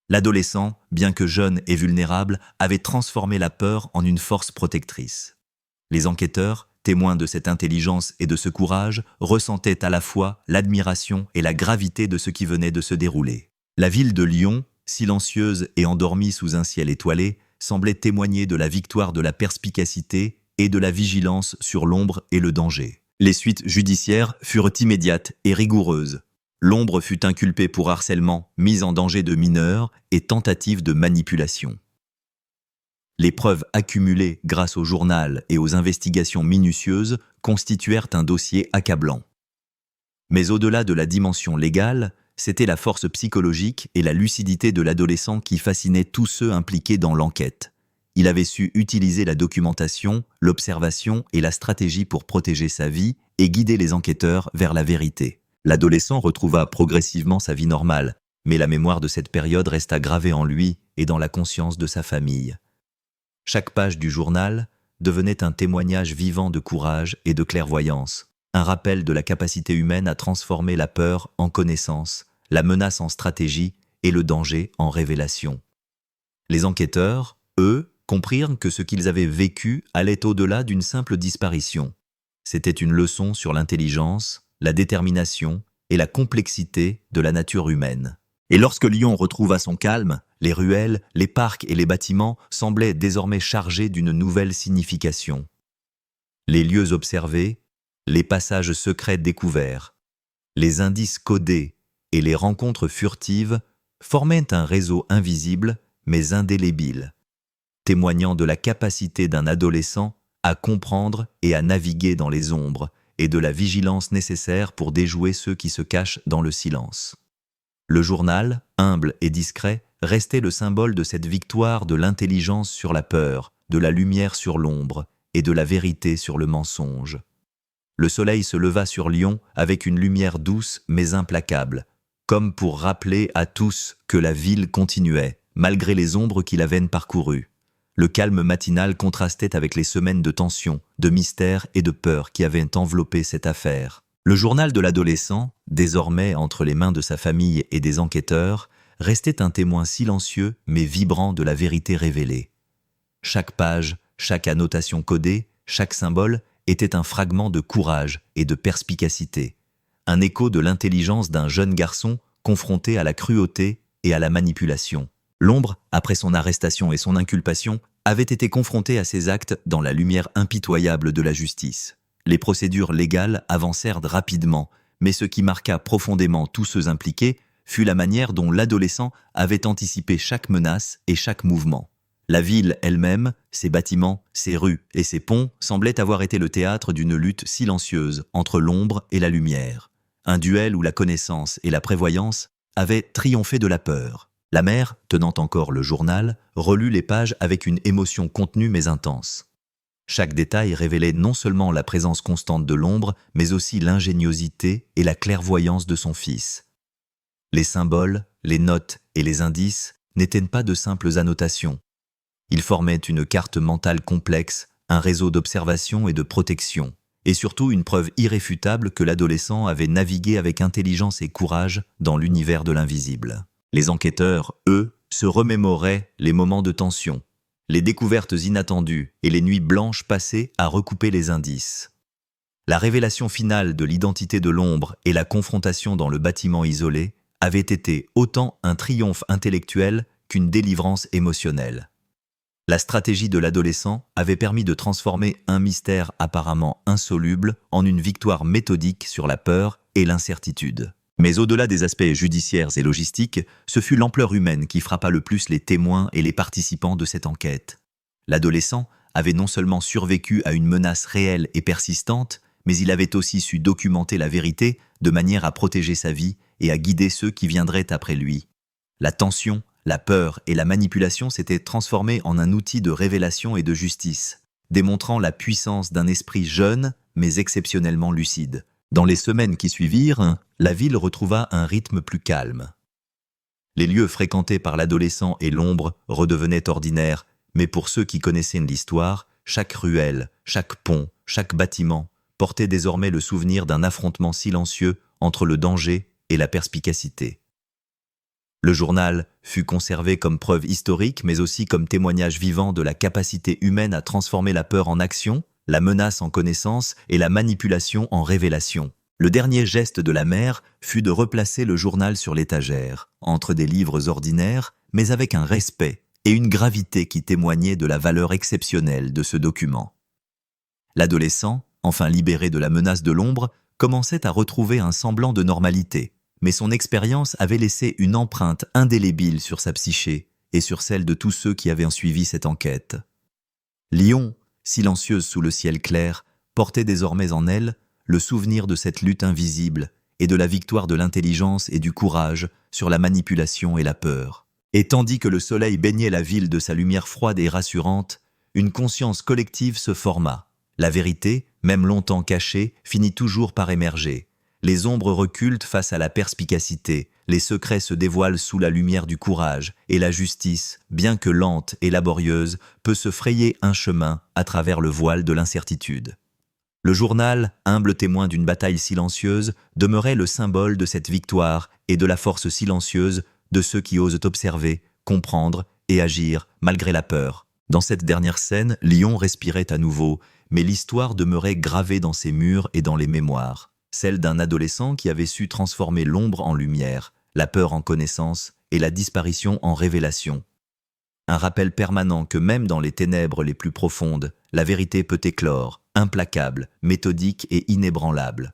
L'adolescent, bien que jeune et vulnérable, avait transformé la peur en une force protectrice. Les enquêteurs, témoins de cette intelligence et de ce courage, ressentaient à la fois l'admiration et la gravité de ce qui venait de se dérouler. La ville de Lyon, silencieuse et endormie sous un ciel étoilé, semblait témoigner de la victoire de la perspicacité et de la vigilance sur l'ombre et le danger. Les suites judiciaires furent immédiates et rigoureuses. L'ombre fut inculpée pour harcèlement, mise en danger de mineurs et tentative de manipulation. Les preuves accumulées grâce au journal et aux investigations minutieuses constituèrent un dossier accablant. Mais au-delà de la dimension légale, c'était la force psychologique et la lucidité de l'adolescent qui fascinaient tous ceux impliqués dans l'enquête. Il avait su utiliser la documentation, l'observation et la stratégie pour protéger sa vie et guider les enquêteurs vers la vérité. L'adolescent retrouva progressivement sa vie normale, mais la mémoire de cette période resta gravée en lui et dans la conscience de sa famille. Chaque page du journal devenait un témoignage vivant de courage et de clairvoyance, un rappel de la capacité humaine à transformer la peur en connaissance, la menace en stratégie et le danger en révélation. Les enquêteurs, eux, comprirent que ce qu'ils avaient vécu allait au-delà d'une simple disparition. C'était une leçon sur l'intelligence, la détermination et la complexité de la nature humaine. Et lorsque Lyon retrouva son calme, les ruelles, les parcs et les bâtiments semblaient désormais chargés d'une nouvelle signification. Les lieux observés, les passages secrets découverts, les indices codés et les rencontres furtives formaient un réseau invisible mais indélébile, témoignant de la capacité d'un adolescent à comprendre et à naviguer dans les ombres et de la vigilance nécessaire pour déjouer ceux qui se cachent dans le silence. Le journal, humble et discret, restait le symbole de cette victoire de l'intelligence sur la peur, de la lumière sur l'ombre et de la vérité sur le mensonge. Le soleil se leva sur Lyon avec une lumière douce mais implacable, comme pour rappeler à tous que la ville continuait, malgré les ombres qui l'avaient parcourue. Le calme matinal contrastait avec les semaines de tension, de mystère et de peur qui avaient enveloppé cette affaire. Le journal de l'adolescent, désormais entre les mains de sa famille et des enquêteurs, restait un témoin silencieux mais vibrant de la vérité révélée. Chaque page, chaque annotation codée, chaque symbole était un fragment de courage et de perspicacité, un écho de l'intelligence d'un jeune garçon confronté à la cruauté et à la manipulation. L'ombre, après son arrestation et son inculpation, avait été confrontée à ces actes dans la lumière impitoyable de la justice. Les procédures légales avancèrent rapidement, mais ce qui marqua profondément tous ceux impliqués fut la manière dont l'adolescent avait anticipé chaque menace et chaque mouvement. La ville elle-même, ses bâtiments, ses rues et ses ponts semblaient avoir été le théâtre d'une lutte silencieuse entre l'ombre et la lumière. Un duel où la connaissance et la prévoyance avaient triomphé de la peur. La mère, tenant encore le journal, relut les pages avec une émotion contenue mais intense. Chaque détail révélait non seulement la présence constante de l'ombre, mais aussi l'ingéniosité et la clairvoyance de son fils. Les symboles, les notes et les indices n'étaient pas de simples annotations. Ils formaient une carte mentale complexe, un réseau d'observation et de protection, et surtout une preuve irréfutable que l'adolescent avait navigué avec intelligence et courage dans l'univers de l'invisible. Les enquêteurs, eux, se remémoraient les moments de tension, les découvertes inattendues et les nuits blanches passées à recouper les indices. La révélation finale de l'identité de l'ombre et la confrontation dans le bâtiment isolé avaient été autant un triomphe intellectuel qu'une délivrance émotionnelle. La stratégie de l'adolescent avait permis de transformer un mystère apparemment insoluble en une victoire méthodique sur la peur et l'incertitude. Mais au-delà des aspects judiciaires et logistiques, ce fut l'ampleur humaine qui frappa le plus les témoins et les participants de cette enquête. L'adolescent avait non seulement survécu à une menace réelle et persistante, mais il avait aussi su documenter la vérité de manière à protéger sa vie et à guider ceux qui viendraient après lui. La tension, la peur et la manipulation s'étaient transformées en un outil de révélation et de justice, démontrant la puissance d'un esprit jeune mais exceptionnellement lucide. Dans les semaines qui suivirent, la ville retrouva un rythme plus calme. Les lieux fréquentés par l'adolescent et l'ombre redevenaient ordinaires, mais pour ceux qui connaissaient l'histoire, chaque ruelle, chaque pont, chaque bâtiment portait désormais le souvenir d'un affrontement silencieux entre le danger et la perspicacité. Le journal fut conservé comme preuve historique, mais aussi comme témoignage vivant de la capacité humaine à transformer la peur en action, la menace en connaissance et la manipulation en révélation. Le dernier geste de la mère fut de replacer le journal sur l'étagère, entre des livres ordinaires, mais avec un respect et une gravité qui témoignaient de la valeur exceptionnelle de ce document. L'adolescent, enfin libéré de la menace de l'ombre, commençait à retrouver un semblant de normalité. Mais son expérience avait laissé une empreinte indélébile sur sa psyché et sur celle de tous ceux qui avaient suivi cette enquête. Lyon, silencieuse sous le ciel clair, portait désormais en elle le souvenir de cette lutte invisible et de la victoire de l'intelligence et du courage sur la manipulation et la peur. Et tandis que le soleil baignait la ville de sa lumière froide et rassurante, une conscience collective se forma. La vérité, même longtemps cachée, finit toujours par émerger. Les ombres reculent face à la perspicacité, les secrets se dévoilent sous la lumière du courage, et la justice, bien que lente et laborieuse, peut se frayer un chemin à travers le voile de l'incertitude. Le journal, humble témoin d'une bataille silencieuse, demeurait le symbole de cette victoire et de la force silencieuse de ceux qui osent observer, comprendre et agir malgré la peur. Dans cette dernière scène, Lyon respirait à nouveau, mais l'histoire demeurait gravée dans ses murs et dans les mémoires. Celle d'un adolescent qui avait su transformer l'ombre en lumière, la peur en connaissance et la disparition en révélation. Un rappel permanent que même dans les ténèbres les plus profondes, la vérité peut éclore, implacable, méthodique et inébranlable.